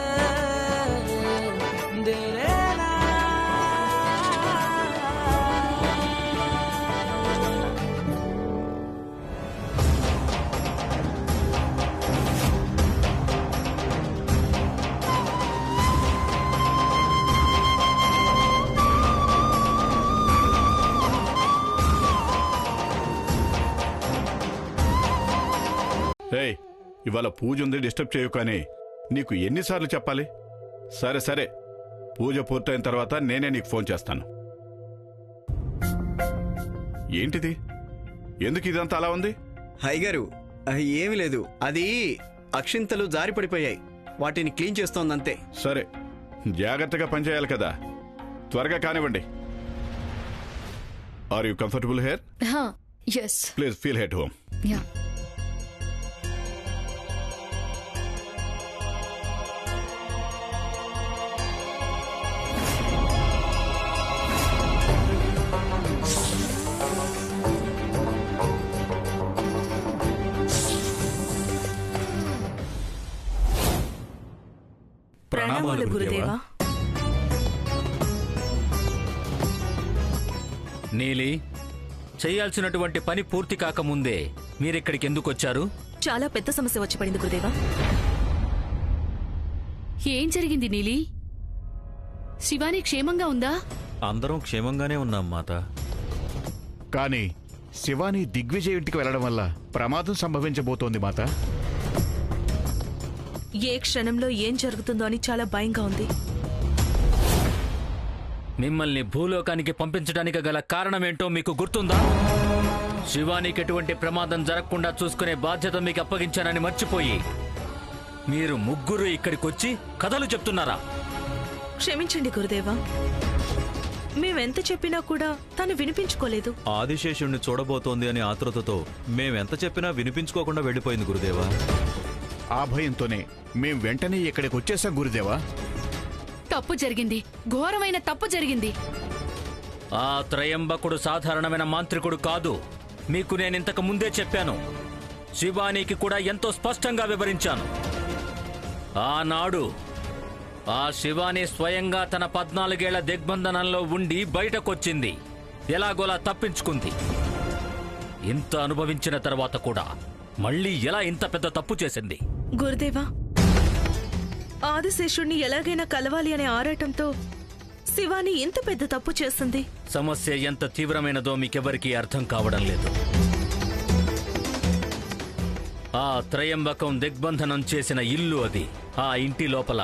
Speaker 6: ఏయ్, ఇవాళ పూజ ఉంది, డిస్టర్బ్ చేయు. కానీ నీకు ఎన్నిసార్లు చెప్పాలి? సరే సరే, పూజ పూర్తయిన తర్వాత నేనే నీకు ఫోన్ చేస్తాను. ఏంటిది? ఎందుకు ఇదంతా అలా ఉంది?
Speaker 8: హైగారు, ఏమీ లేదు. అది అక్షింతలు జారి పడిపోయాయి, వాటిని క్లీన్ చేస్తోందంతే.
Speaker 6: సరే, జాగ్రత్తగా పనిచేయాలి కదా. త్వరగా కానివ్వండి. Are you comfortable here?
Speaker 2: Yes,
Speaker 6: please feel at home.
Speaker 2: Yeah.
Speaker 4: ప్రణామాలు గురుదేవా.
Speaker 5: నీలి, చేయాల్సినటువంటి పని పూర్తి కాకముందే మీరిక్కడికి ఎందుకు వచ్చారు?
Speaker 4: చాలా పెద్ద సమస్య వచ్చి పడింది గురుదేవా.
Speaker 1: ఏం జరిగింది నీలి? శివాని క్షేమంగా ఉందా?
Speaker 5: అందరం క్షేమంగానే ఉన్నాం మాత.
Speaker 9: కానీ శివాని దిగ్విజయ్ ఇంటికి వెళ్లడం వల్ల ప్రమాదం సంభవించబోతోంది మాత.
Speaker 4: ఏ క్షణంలో ఏం జరుగుతుందో అని చాలా భయంగా ఉంది.
Speaker 5: మిమ్మల్ని భూలోకానికి పంపించడానికి గల కారణమేంటో మీకు గుర్తుందా? శివానికి ఎటువంటి ప్రమాదం జరగకుండా చూసుకునే బాధ్యత మీకు అప్పగించానని మర్చిపోయి మీరు ముగ్గురు ఇక్కడికొచ్చి కథలు చెప్తున్నారా?
Speaker 4: క్షమించండి గురుదేవా, మేమెంత చెప్పినా కూడా తను వినిపించుకోలేదు.
Speaker 5: ఆదిశేషుణ్ణి చూడబోతోంది అని ఆతృతతో మేమెంత చెప్పినా వినిపించుకోకుండా వెళ్ళిపోయింది గురుదేవా.
Speaker 9: ఆ భయంతోనే మేం వెంటనే ఇక్కడికి వచ్చేసాం గురుదేవా.
Speaker 1: తప్పు జరిగింది, ఘోరమైన తప్పు జరిగింది.
Speaker 5: ఆ త్రయంబకుడు సాధారణమైన మాంత్రికుడు కాదు. మీకు నేనింతకు ముందే చెప్పాను. శివానికి కూడా ఎంతో స్పష్టంగా వివరించాను. ఆనాడు ఆ శివాని స్వయంగా తన 14 ఏళ్ల దిగ్బంధనంలో ఉండి బయటకొచ్చింది. ఎలాగోలా తప్పించుకుంది. ఇంత అనుభవించిన తర్వాత కూడా మళ్ళీ ఎలా ఇంత పెద్ద తప్పు చేసింది?
Speaker 4: గురుదేవా, ఆదిశేషుణ్ణి ఎలాగైనా కలవాలి అనే ఆరాటంతో శివాని ఇంత పెద్ద తప్పు చేసింది.
Speaker 5: సమస్య ఎంత తీవ్రమైనదో మీకెవరికీ అర్థం కావడం లేదు. ఆ త్రయంబకం దిగ్బంధనం చేసిన ఇల్లు అది. ఆ ఇంటి లోపల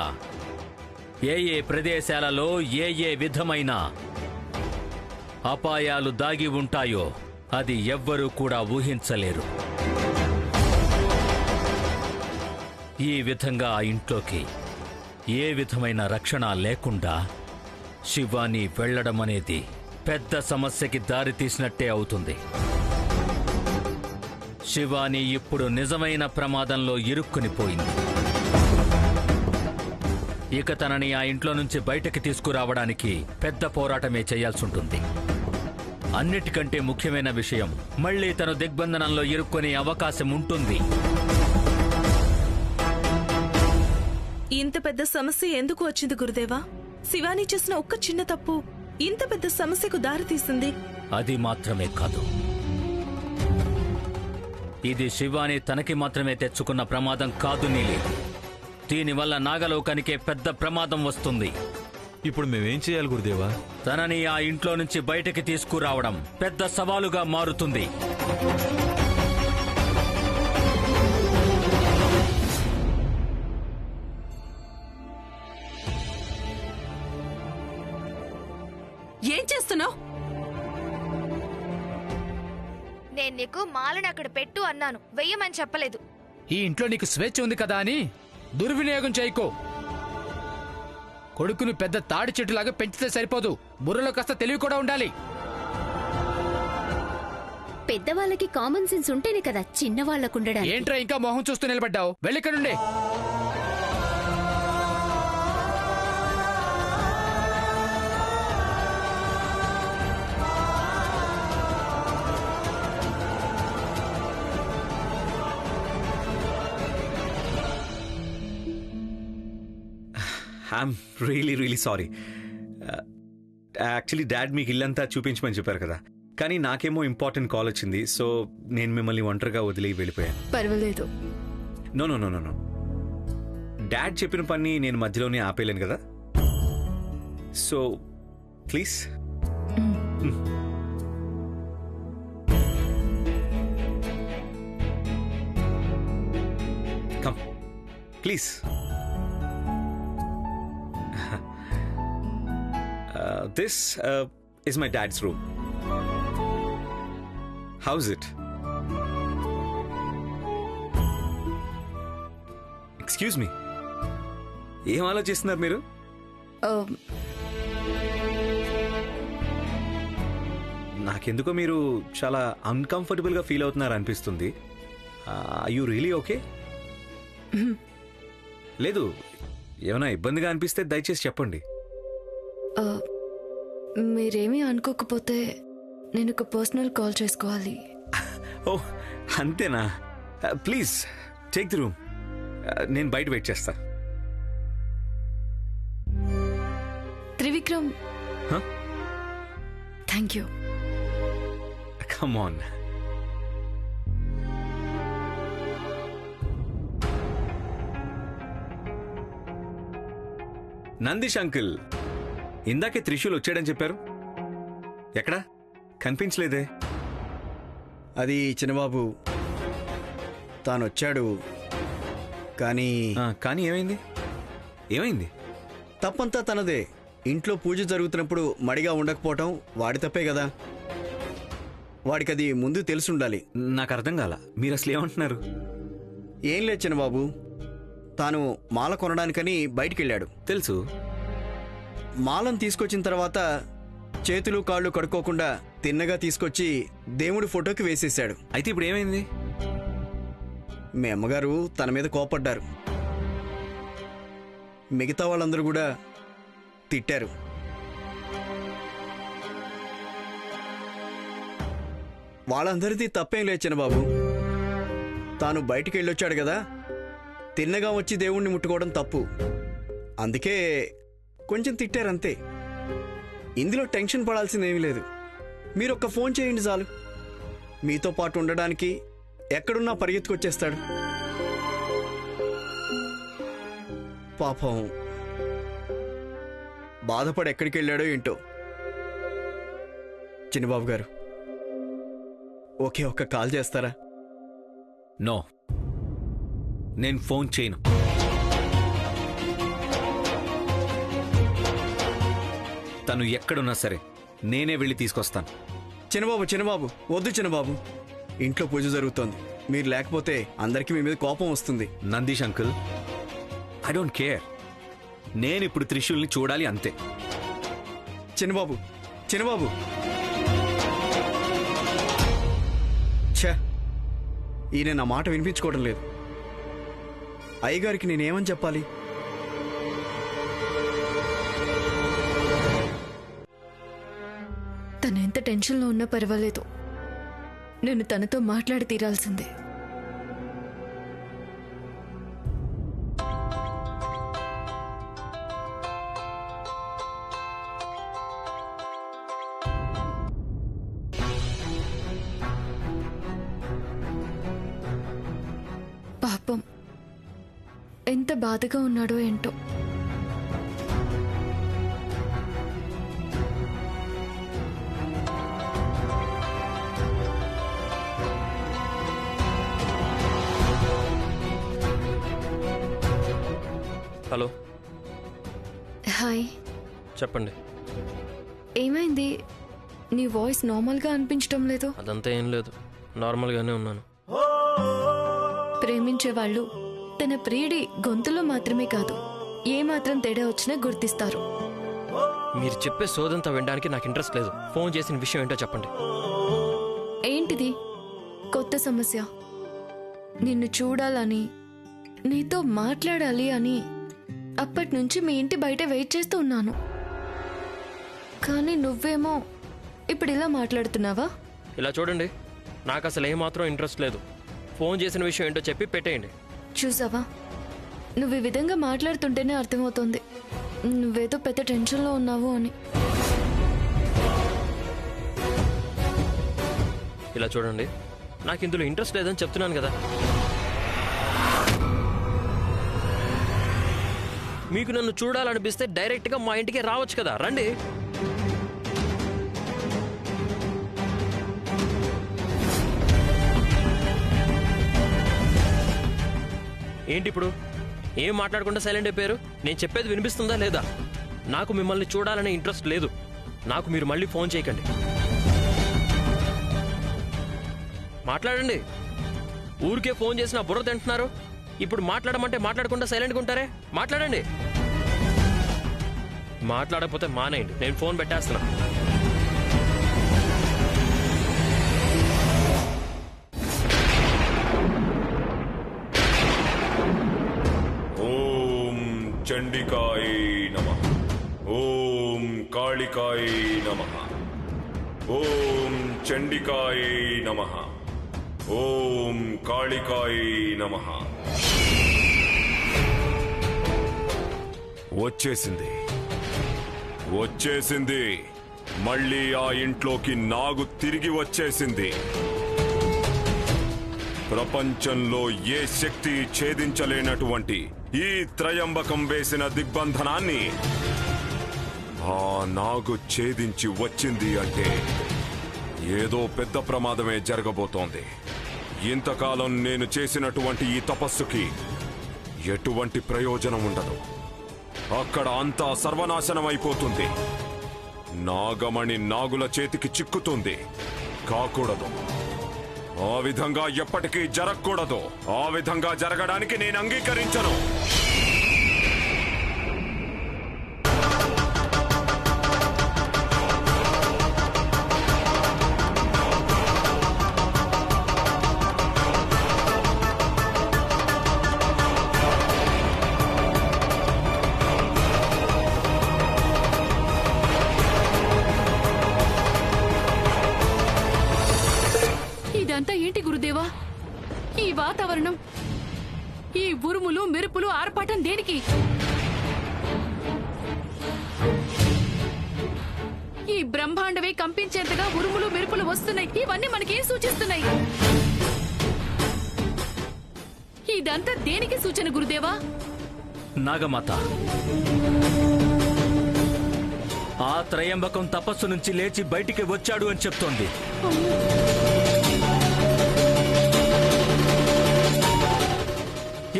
Speaker 5: ఏ ప్రదేశాలలో ఏ విధమైన అపాయాలు దాగి ఉంటాయో అది ఎవ్వరూ కూడా ఊహించలేరు. ఈ విధంగా ఆ ఇంట్లోకి ఏ విధమైన రక్షణ లేకుండా శివాని వెళ్లడం అనేది పెద్ద సమస్యకి దారితీసినట్టే అవుతుంది. శివాని ఇప్పుడు నిజమైన ప్రమాదంలో ఇరుక్కునిపోయింది. ఇక తనని ఆ ఇంట్లో నుంచి బయటకి తీసుకురావడానికి పెద్ద పోరాటమే చేయాల్సుంటుంది. అన్నిటికంటే ముఖ్యమైన విషయం, మళ్లీ తను దిగ్బంధనంలో ఇరుక్కునే అవకాశం ఉంటుంది.
Speaker 4: ఇంత పెద్ద సమస్య ఎందుకు వచ్చింది గురుదేవా? శివాని చేసిన ఒక్క చిన్న తప్పు ఇంత పెద్ద సమస్యకు దారితీసింది.
Speaker 5: అది మాత్రమే కాదు, ఇది శివాని తనకి మాత్రమే తెచ్చుకున్న ప్రమాదం కాదు నీలి. దీనివల్ల నాగలోకానికే పెద్ద ప్రమాదం వస్తుంది.
Speaker 10: ఇప్పుడు మేమేం చేయాలి గురుదేవా?
Speaker 5: తనని ఆ ఇంట్లో నుంచి బయటకి తీసుకురావడం పెద్ద సవాలుగా మారుతుంది.
Speaker 4: ఏం చేస్తున్నావు?
Speaker 11: నేను నీకు మాలను అక్కడ పెట్టు అన్నాను, వెయ్యమని చెప్పలేదు.
Speaker 12: ఈ ఇంట్లో నీకు స్వేచ్ఛ ఉంది కదా అని దుర్వినియోగం చేయకో. కొడుకును పెద్ద తాడి చెట్టులాగా పెంచితే సరిపోదు, బుర్రలో కాస్త తెలివి కూడా ఉండాలి.
Speaker 13: పెద్దవాళ్ళకి కామన్ సెన్స్ ఉంటేనే కదా చిన్నవాళ్లకుండడానికి.
Speaker 12: ఏంట్రా ఇంకా మొహం చూస్తూ నిలబడ్డావు? వెళ్ళిక్కడుండే.
Speaker 14: I'm really sorry. Actually dad మీకు ఇల్లంతా చూపించమని చెప్పారు కదా, కానీ నాకేమో ఇంపార్టెంట్ కాల్ వచ్చింది, సో నేను మిమ్మల్ని ఒంటరిగా వదిలి వెళ్ళిపోయాను.
Speaker 2: పర్వాలేదు.
Speaker 14: No no no no no dad చెప్పిన పని నేను మధ్యలోనే ఆపేయలేను కదా, so please. Come please. This is my dad's room. How's it? Excuse me. ఏం ఆలోచిస్తున్నారు మీరు? నాకెందుకో మీరు చాలా అన్కంఫర్టబుల్గా ఫీల్ అవుతున్నారు అనిపిస్తుంది. Are you really okay? లేదు, ఏమైనా ఇబ్బందిగా అనిపిస్తే దయచేసి చెప్పండి.
Speaker 2: మీరేమీ అనుకోకపోతే నేను ఒక పర్సనల్ కాల్ చేసుకోవాలి.
Speaker 14: ఓ అంతేనా? Please take the room. నేను బయట వెయిట్ చేస్తా.
Speaker 2: Trivikram, thank you.
Speaker 14: Come on. Nandish uncle, ఇందాకే త్రిశూల్ వచ్చాడని చెప్పారు, ఎక్కడా కనిపించలేదే?
Speaker 8: అది చిన్నబాబు, తానొచ్చాడు కానీ
Speaker 14: ఏమైంది? ఏమైంది?
Speaker 8: తప్పంతా తనదే. ఇంట్లో పూజ జరుగుతున్నప్పుడు మడిగా ఉండకపోవటం వాడి తప్పే కదా. వాడికి అది ముందు తెలుసుండాలి.
Speaker 14: నాకు అర్థం కాల, మీరు అసలు ఏమంటున్నారు?
Speaker 8: ఏం లేదు చిన్నబాబు, తాను మాల కొనడానికని బయటికెళ్ళాడు.
Speaker 14: తెలుసు.
Speaker 8: మాలను తీసుకొచ్చిన తర్వాత చేతులు కాళ్ళు కడుక్కోకుండా తిన్నగా తీసుకొచ్చి దేవుడి ఫోటోకి వేసేశాడు.
Speaker 14: అయితే ఇప్పుడు ఏమైంది?
Speaker 8: మీ అమ్మగారు తన మీద కోపడ్డారు. మిగతా వాళ్ళందరూ కూడా తిట్టారు. వాళ్ళందరిది తప్పేం లేదు చిన్నబాబు. తాను బయటికి వెళ్ళొచ్చాడు కదా, తిన్నగా వచ్చి దేవుణ్ణి ముట్టుకోవడం తప్పు. అందుకే కొంచెం తిట్టారంతే. ఇందులో టెన్షన్ పడాల్సిందేమీ లేదు. మీరు ఒక్క ఫోన్ చేయండి చాలు, మీతో పాటు ఉండడానికి ఎక్కడున్నా పరిగెత్తుకొచ్చేస్తాడు. పాపం బాధపడి ఎక్కడికి వెళ్ళాడో ఏంటో. చిన్నబాబు గారు, ఓకే, ఒక్క కాల్ చేస్తారా?
Speaker 14: నో, నేను ఫోన్ చేయను. తను ఎక్కడున్నా సరే నేనే వెళ్ళి తీసుకొస్తాను.
Speaker 8: చిన్నబాబు వద్దు చిన్నబాబు, ఇంట్లో పూజ జరుగుతోంది. మీరు లేకపోతే అందరికీ మీ మీద కోపం వస్తుంది.
Speaker 14: Nandish uncle, I don't care. నేను ఇప్పుడు త్రిశూల్ని చూడాలి అంతే.
Speaker 8: చిన్నబాబు ఛ, ఈయన నా మాట వినిపించుకోవడం లేదు. అయ్యగారికి నేనేమని చెప్పాలి?
Speaker 2: తను ఎంత టెన్షన్లో ఉన్నా పర్వాలేదు, నేను తనతో మాట్లాడి తీరాల్సిందే. పాపం ఎంత బాధగా ఉన్నాడో ఏంటో.
Speaker 3: Hello,
Speaker 2: hi.
Speaker 3: చెప్పండి.
Speaker 2: ఏమైంది? నీ వాయిస్ నార్మల్గా అనిపించడం లేదు.
Speaker 3: అదంతా ఏం లేదు, నార్మల్గానే ఉన్నాను.
Speaker 2: ప్రేమించేవాళ్ళు తన ప్రియుడి గొంతులో మాత్రమే కాదు, ఏ మాత్రం తేడా వచ్చినా గుర్తిస్తారు.
Speaker 3: మీరు చెప్పే సోదంతా వినడానికి నాకు ఇంట్రెస్ట్ లేదు. ఫోన్ చేసిన విషయం ఏంటో చెప్పండి.
Speaker 2: ఏంటిది కొత్త సమస్య? నిన్ను చూడాలని, నీతో మాట్లాడాలి అని అప్పటి నుంచి మీ ఇంటి బయట వెయిట్ చేస్తూ ఉన్నాను. కానీ నువ్వేమో ఇప్పుడు ఇలా మాట్లాడుతున్నావా?
Speaker 3: ఇలా చూడండి, నాకు అసలు ఏమాత్రం ఇంట్రెస్ట్ లేదు. ఫోన్ చేసిన విషయం ఏంటో చెప్పి పెట్టేయండి.
Speaker 2: చూసావా, నువ్వు ఈ విధంగా మాట్లాడుతుంటేనే అర్థమవుతుంది నువ్వేదో పెద్ద టెన్షన్లో ఉన్నావు అని.
Speaker 3: ఇలా చూడండి, నాకు ఇందులో ఇంట్రెస్ట్ లేదని చెప్తున్నాను కదా. మీకు నన్ను చూడాలనిపిస్తే డైరెక్ట్గా మా ఇంటికి రావచ్చు కదా, రండి. ఏంటి ఇప్పుడు ఏం మాట్లాడకుండా సైలెంట్ అయిపోయారు? నేను చెప్పేది వినిపిస్తుందా లేదా? నాకు మిమ్మల్ని చూడాలనే ఇంట్రెస్ట్ లేదు. నాకు మీరు మళ్ళీ ఫోన్ చేయకండి. మాట్లాడండి. ఊరికే ఫోన్ చేసి నా బుర్ర తింటున్నారు. ఇప్పుడు మాట్లాడమంటే మాట్లాడకుండా సైలెంట్గా ఉంటారే? మాట్లాడండి. మాట్లాడకపోతే మానేయండి, నేను ఫోన్ పెట్టేస్తున్నా.
Speaker 15: ఓం చండికాయ నమః. ఓం కాళికాయ నమః. ఓం చండికాయ నమః. ఓం కాళికాయ నమః. వచ్చేసింది, వచ్చేసింది. మళ్ళీ ఆ ఇంట్లోకి నాగు తిరిగి వచ్చేసింది. ప్రపంచంలో ఏ శక్తి ఛేదించలేనటువంటి ఈ త్రయంబకం వేసిన దిగ్బంధనాన్ని ఆ నాగు ఛేదించి వచ్చింది అంటే ఏదో పెద్ద ప్రమాదమే జరగబోతోంది. ఇంతకాలం నేను చేసినటువంటి ఈ తపస్సుకి ఎటువంటి ప్రయోజనం ఉండదు. అక్కడ అంతా సర్వనాశనం అయిపోతుంది. నాగమణి నాగుల చేతికి చిక్కుతుంది. కాకూడదు. ఆ విధంగా ఎప్పటికీ జరగకూడదు. ఆ విధంగా జరగడానికి నేను అంగీకరించను.
Speaker 1: ఇదంతా ఏంటి గురుదేవా? ఈ వాతావరణం, ఈ ఉరుములు మెరుపులు ఆర్పాటం దేనికి? ఈ బ్రహ్మాండమే కంపించేంతగా ఉరుములు మెరుపులు వస్తున్నాయి. ఇవన్నీ మనకేం సూచిస్తున్నాయి? ఇదంతా దేనికి సూచన గురుదేవా?
Speaker 5: నాగమాత ఆ త్రయంబకం తపస్సు నుంచి లేచి బయటికి వచ్చాడు అని చెప్తోంది.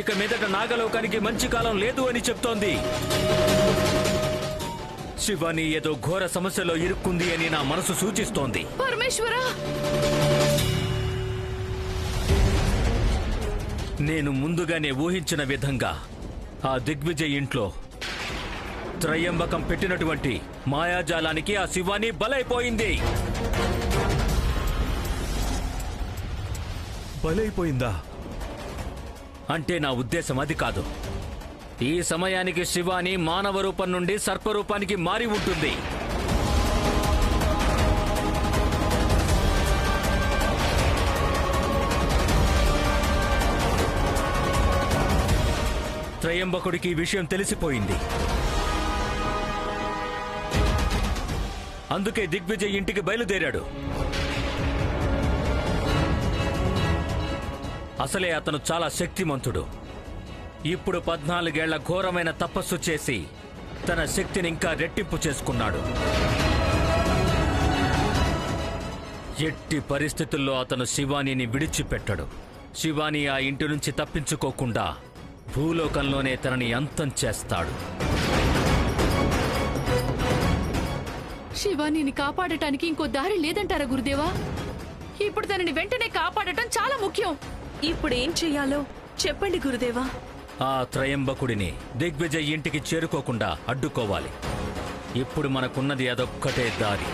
Speaker 5: ఇక మీదట నాగలోకానికి మంచి కాలం లేదు అని చెప్తోంది. శివాని ఏదో ఘోర సమస్యలో ఇరుక్కుంది అని నా మనసు సూచిస్తోంది.
Speaker 1: పరమేశ్వరా,
Speaker 5: నేను ముందుగానే ఊహించిన విధంగా ఆ దిగ్విజయ్ ఇంట్లో త్రయంబకం పెట్టినటువంటి మాయాజాలానికి ఆ శివాని బలైపోయింది.
Speaker 10: బలైపోయిందా?
Speaker 5: అంటే నా ఉద్దేశం అది కాదు. ఈ సమయానికి శివాని మానవ రూపం నుండి సర్పరూపానికి మారి ఉంటుంది. త్రయంబకుడికి ఈ విషయం తెలిసిపోయింది. అందుకే దిగ్విజయ్ ఇంటికి బయలుదేరాడు. అసలే అతను చాలా శక్తిమంతుడు. ఇప్పుడు 14 ఏళ్ల ఘోరమైన తపస్సు చేసి తన శక్తిని ఇంకా రెట్టింపు చేసుకున్నాడు. ఎట్టి పరిస్థితుల్లో అతను శివానీని విడిచిపెట్టడు. శివానీ ఆ ఇంటి నుంచి తప్పించుకోకుండా భూలోకంలోనే తనని అంతం చేస్తాడు.
Speaker 1: శివానీని కాపాడటానికి ఇంకో దారి లేదంటారా గురుదేవా? ఇప్పుడు తనని వెంటనే కాపాడటం చాలా ముఖ్యం.
Speaker 4: ఇప్పుడేం చెయ్యాలో చెప్పండి గురుదేవా.
Speaker 5: ఆ త్రయంబకుడిని దిగ్విజయ్ ఇంటికి చేరుకోకుండా అడ్డుకోవాలి. ఇప్పుడు మనకున్నది అదొక్కటే దారి.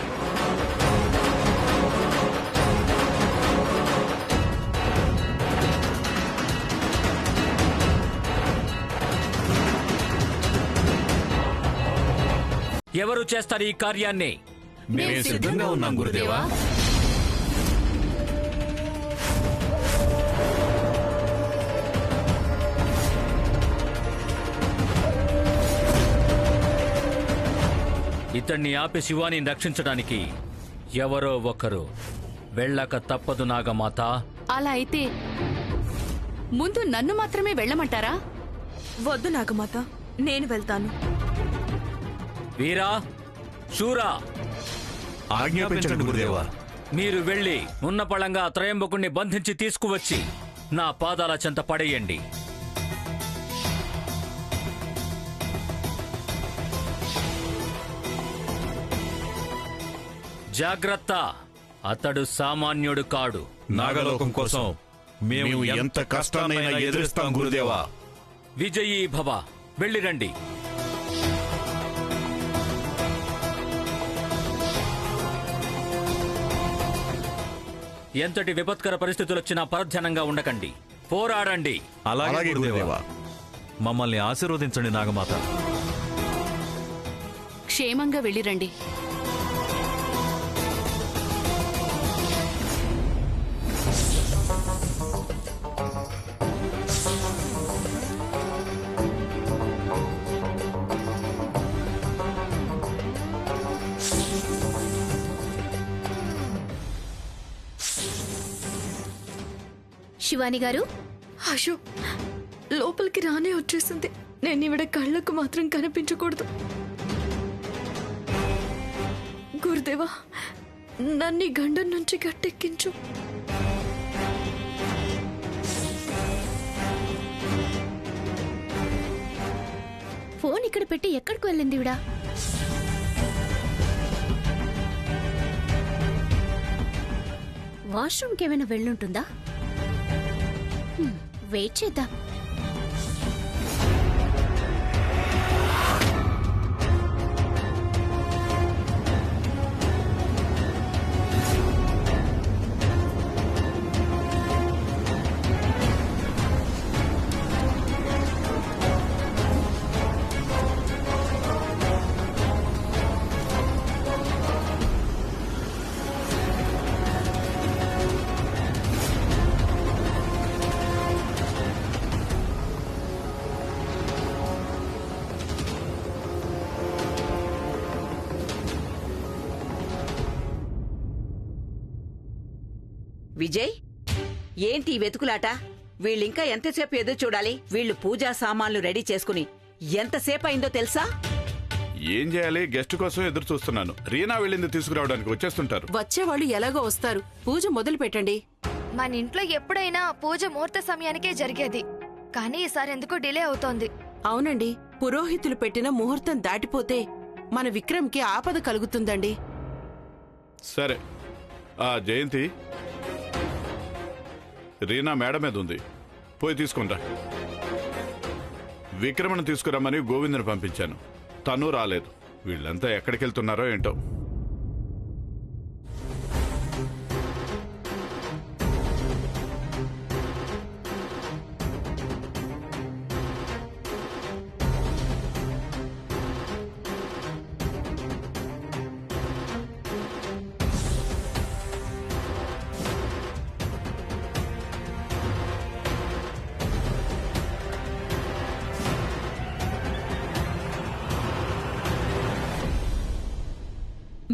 Speaker 5: ఎవరు చేస్తారు ఈ కార్యాన్ని?
Speaker 10: మేము సిద్ధంగా ఉన్నాం గురుదేవా.
Speaker 5: ఇతన్ని ఆపి శివానీని రక్షించడానికి ఎవరో ఒకరు వెళ్ళక తప్పదు నాగమాత.
Speaker 1: అలా అయితే ముందు నన్ను మాత్రమే వెళ్ళమంటారా?
Speaker 4: వద్దు నాగమాత, నేను వెళ్తాను.
Speaker 5: వీరా, శూరా,
Speaker 10: ఆజ్ఞాపించండి గురుదేవా.
Speaker 5: మీరు వెళ్ళి ఉన్న పళంగా త్రయంబకుణ్ణి బంధించి తీసుకువచ్చి నా పాదాల చెంత పడేయండి. జాగ్రత్త, అతడు సామాన్యుడు కాడు.
Speaker 10: నాగలోకం కోసం మేము ఎంత కష్టాన్నైనా ఎదురిస్తాం గురుదేవా.
Speaker 5: విజయీ భవ. వెళ్ళిరండి. ఎంతటి విపత్కర పరిస్థితులొచ్చినా పరధ్యానంగా ఉండకండి, పోరాడండి.
Speaker 10: అలాగే గురుదేవా. మమ్మల్ని ఆశీర్వదించండి నాగమాత.
Speaker 1: క్షేమంగా వెళ్ళిరండి.
Speaker 13: శివాని గారు,
Speaker 2: అశో లోపలికి రానే వచ్చేసింది. నేను ఈవిడ కళ్ళకు మాత్రం కనిపించకూడదు. గురుదేవా, నన్ను గండం నుంచి గట్టెక్కించు.
Speaker 13: ఫోన్ ఇక్కడ పెట్టి ఎక్కడికి వెళ్ళింది ఈవిడ? వాష్రూమ్కి ఏమైనా వెళ్ళుంటుందా? వెయిట్ చేద్దాం.
Speaker 16: విజయ్, ఏంటి వెతుకులాట? వీళ్ళింకా ఎంతసేపు ఎదురు చూడాలి? వీళ్ళు పూజా సామాన్లు రెడీ చేసుకుని ఎంతసేపు అయిందో తెలుసా?
Speaker 6: ఏం చేయాలి? గెస్ట్ కోసం ఎదురు చూస్తున్నాను. రీనా వెళ్ళింది తీసుకురావడానికి, వచ్చేస్తుంటారు.
Speaker 17: వచ్చేవాళ్ళు ఎలాగో వస్తారు. పూజ మొదలు పెట్టండి.
Speaker 11: మన ఇంట్లో ఎప్పుడైనా పూజ ముహూర్త సమయానికే జరిగేది, కానీ ఈసారి ఎందుకో డిలే అవుతోంది.
Speaker 17: అవునండి, పురోహితులు పెట్టిన ముహూర్తం దాటిపోతే మన విక్రమ్కి ఆపద కలుగుతుందండి.
Speaker 6: సరే, ఆ జయంతి, రీనా మేడ మీద ఉంది, పోయి తీసుకుంటా. విక్రమను తీసుకురమ్మని గోవిందుని పంపించాను, తను రాలేదు. వీళ్ళంతా ఎక్కడికి వెళ్తున్నారో ఏంటో.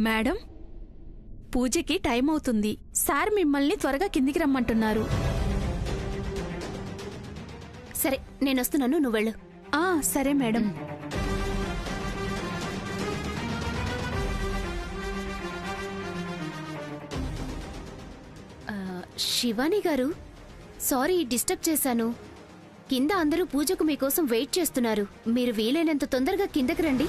Speaker 1: మేడం, పూజకి టైం అవుతుంది. సార్ మిమ్మల్ని త్వరగా కిందికి రమ్మంటున్నారు.
Speaker 13: సరే నేనొస్తున్నాను, నువ్వు వెళ్ళు.
Speaker 1: సరే మేడం.
Speaker 13: శివాని గారు, సారీ డిస్టర్బ్ చేశాను. కింద అందరూ పూజకు మీకోసం వెయిట్ చేస్తున్నారు. మీరు వీలైనంత తొందరగా కిందకి రండి.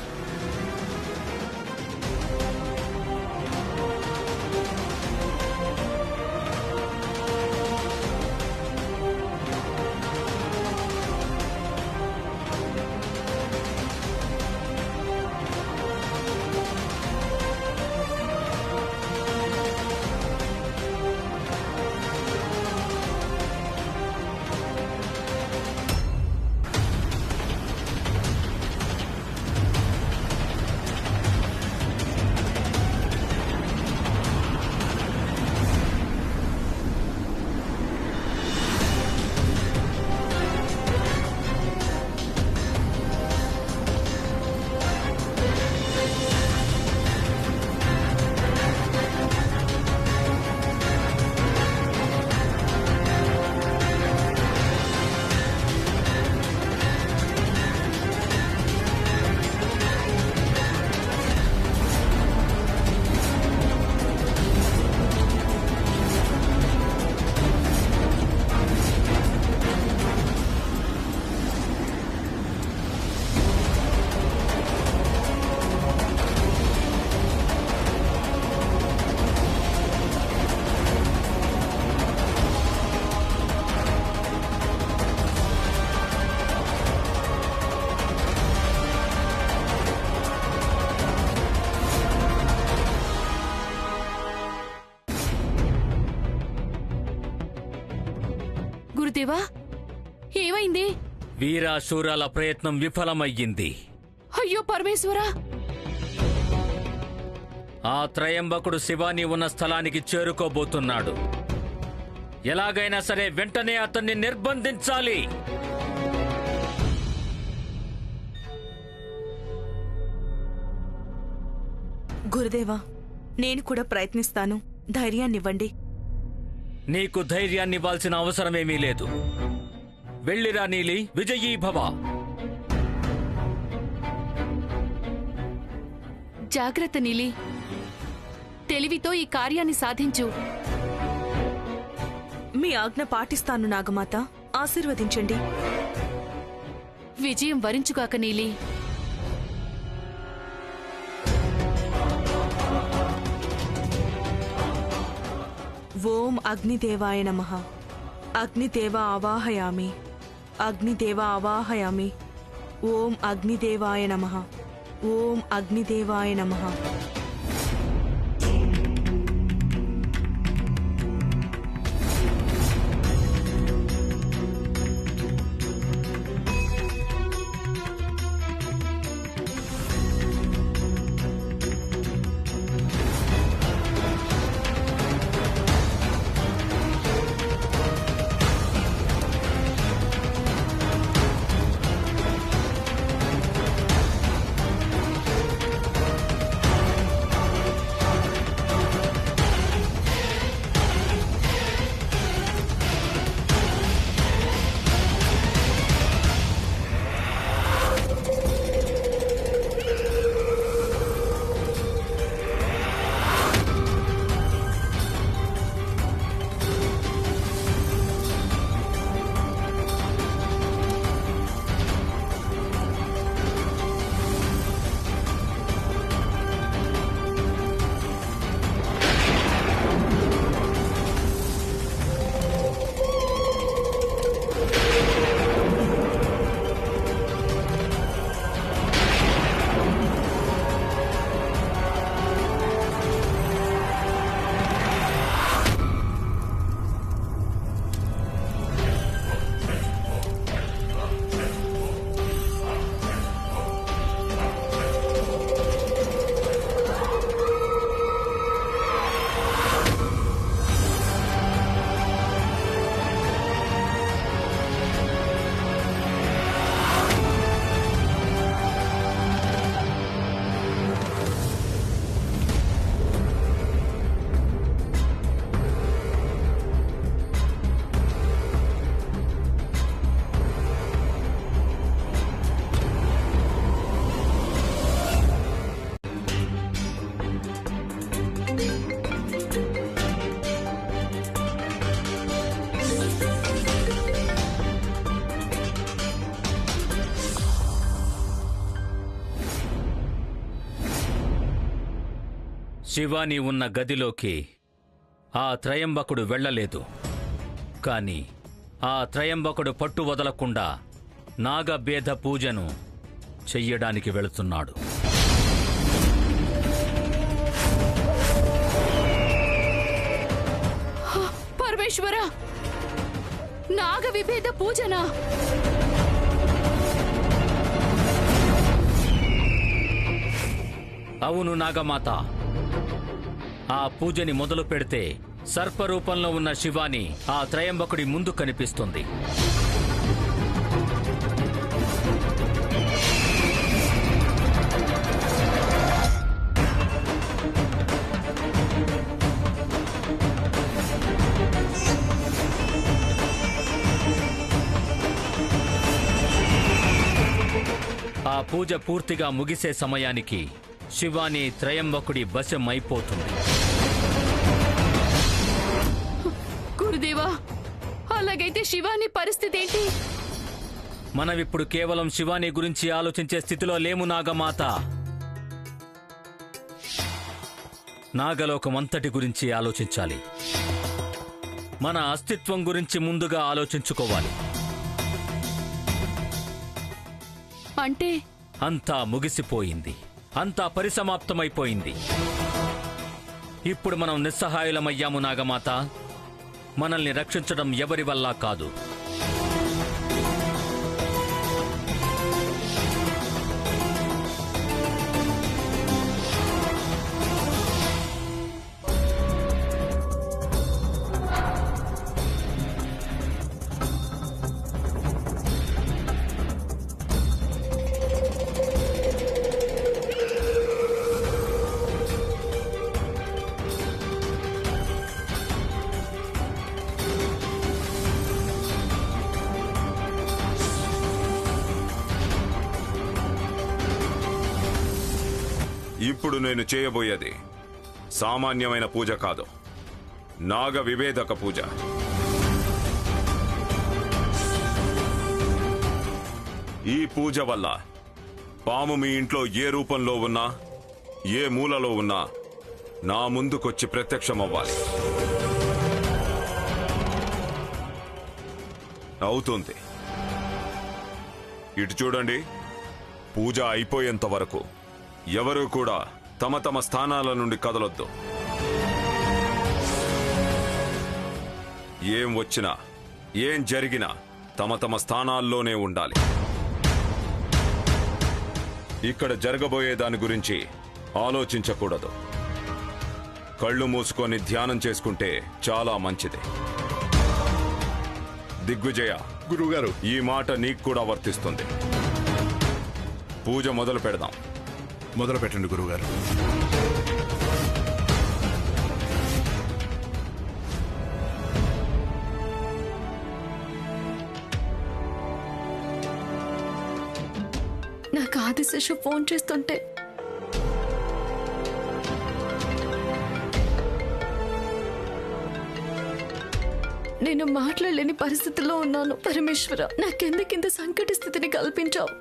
Speaker 1: గురుదేవా, ఏమైంది?
Speaker 5: వీరాశూరాల ప్రయత్నం విఫలమయ్యింది.
Speaker 1: అయ్యో పరమేశ్వరా!
Speaker 5: ఆ త్రయంబకుడు శివాని ఉన్న స్థలానికి చేరుకోబోతున్నాడు. ఎలాగైనా సరే వెంటనే అతన్ని నిర్బంధించాలి.
Speaker 4: గురుదేవా, నేను కూడా ప్రయత్నిస్తాను. ధైర్యాన్నివ్వండి.
Speaker 5: నీకు ధైర్యాన్నివ్వాల్సిన అవసరమేమీ లేదు. వెళ్ళిరా నీలి, విజయీ భవ.
Speaker 1: జాగ్రత్త నీలి, తెలివితో ఈ కార్యాన్ని సాధించు.
Speaker 4: మీ ఆజ్ఞ పాటిస్తాను నాగమాత. ఆశీర్వదించండి.
Speaker 1: విజయం వరించుగాక నీలి.
Speaker 4: ఓం అగ్నిదేవాయ నమః. అగ్నిదేవ ఆవాహయామి. అగ్నిదేవ ఆవాహయామి. ఓం అగ్నిదేవాయ నమః. ఓం అగ్నిదేవాయ నమః.
Speaker 5: శివాని ఉన్న గదిలోకి ఆ త్రయంబకుడు వెళ్ళలేదు. కాని ఆ త్రయంబకుడు పట్టు వదలకుండా నాగభేద పూజను చెయ్యడానికి వెళుతున్నాడు.
Speaker 1: పరమేశ్వర, నాగ విభేద పూజనా?
Speaker 5: అవును నాగమాత. ఆ పూజని మొదలు పెడితే సర్పరూపంలో ఉన్న శివాని ఆ త్రయంబకుడి ముందు కనిపిస్తుంది. ఆ పూజ పూర్తిగా ముగిసే సమయానికి శివాని త్రయంబకుడి వశం అయిపోతుంది.
Speaker 1: గురుదేవా, అలాగైతే శివాని పరిస్థితి ఏంటి?
Speaker 5: మనమిప్పుడు కేవలం శివాని గురించి ఆలోచించే స్థితిలో లేము నాగమాత. నాగలోకం అంతటి గురించి ఆలోచించాలి. మన అస్తిత్వం గురించి ముందుగా ఆలోచించుకోవాలి.
Speaker 1: అంటే
Speaker 5: అంతా ముగిసిపోయింది. అంతా పరిసమాప్తమైపోయింది. ఇప్పుడు మనం నిస్సహాయులమయ్యాము నాగమాత. మనల్ని రక్షించడం ఎవరి వల్ల కాదు.
Speaker 15: ఇప్పుడు నేను చేయబోయేది సామాన్యమైన పూజ కాదు, నాగ విభేదక పూజ. ఈ పూజ వల్ల పాము మీ ఇంట్లో ఏ రూపంలో ఉన్నా, ఏ మూలలో ఉన్నా నా ముందుకొచ్చి ప్రత్యక్షమవ్వాలి. అవుతుంది. ఇటు చూడండి. పూజ అయిపోయేంత వరకు ఎవరూ కూడా తమ తమ స్థానాల నుండి కదలొద్దు. ఏం వచ్చినా ఏం జరిగినా తమ తమ స్థానాల్లోనే ఉండాలి. ఇక్కడ జరగబోయే దాని గురించి ఆలోచించకూడదు. కళ్ళు మూసుకొని ధ్యానం చేసుకుంటే చాలా మంచిది. దిగ్విజయ,
Speaker 6: గురువుగారు,
Speaker 15: ఈ మాట నీకు కూడా వర్తిస్తుంది. పూజ మొదలు పెడదాం.
Speaker 6: మొదలు పెట్టండి గురువుగారు.
Speaker 2: నాకు ఆదిశేషు ఫోన్ చేస్తుంటే నేను మాట్లాడలేని పరిస్థితిలో ఉన్నాను. పరమేశ్వర, నాకెందుకింత సంకట స్థితిని కల్పించావు?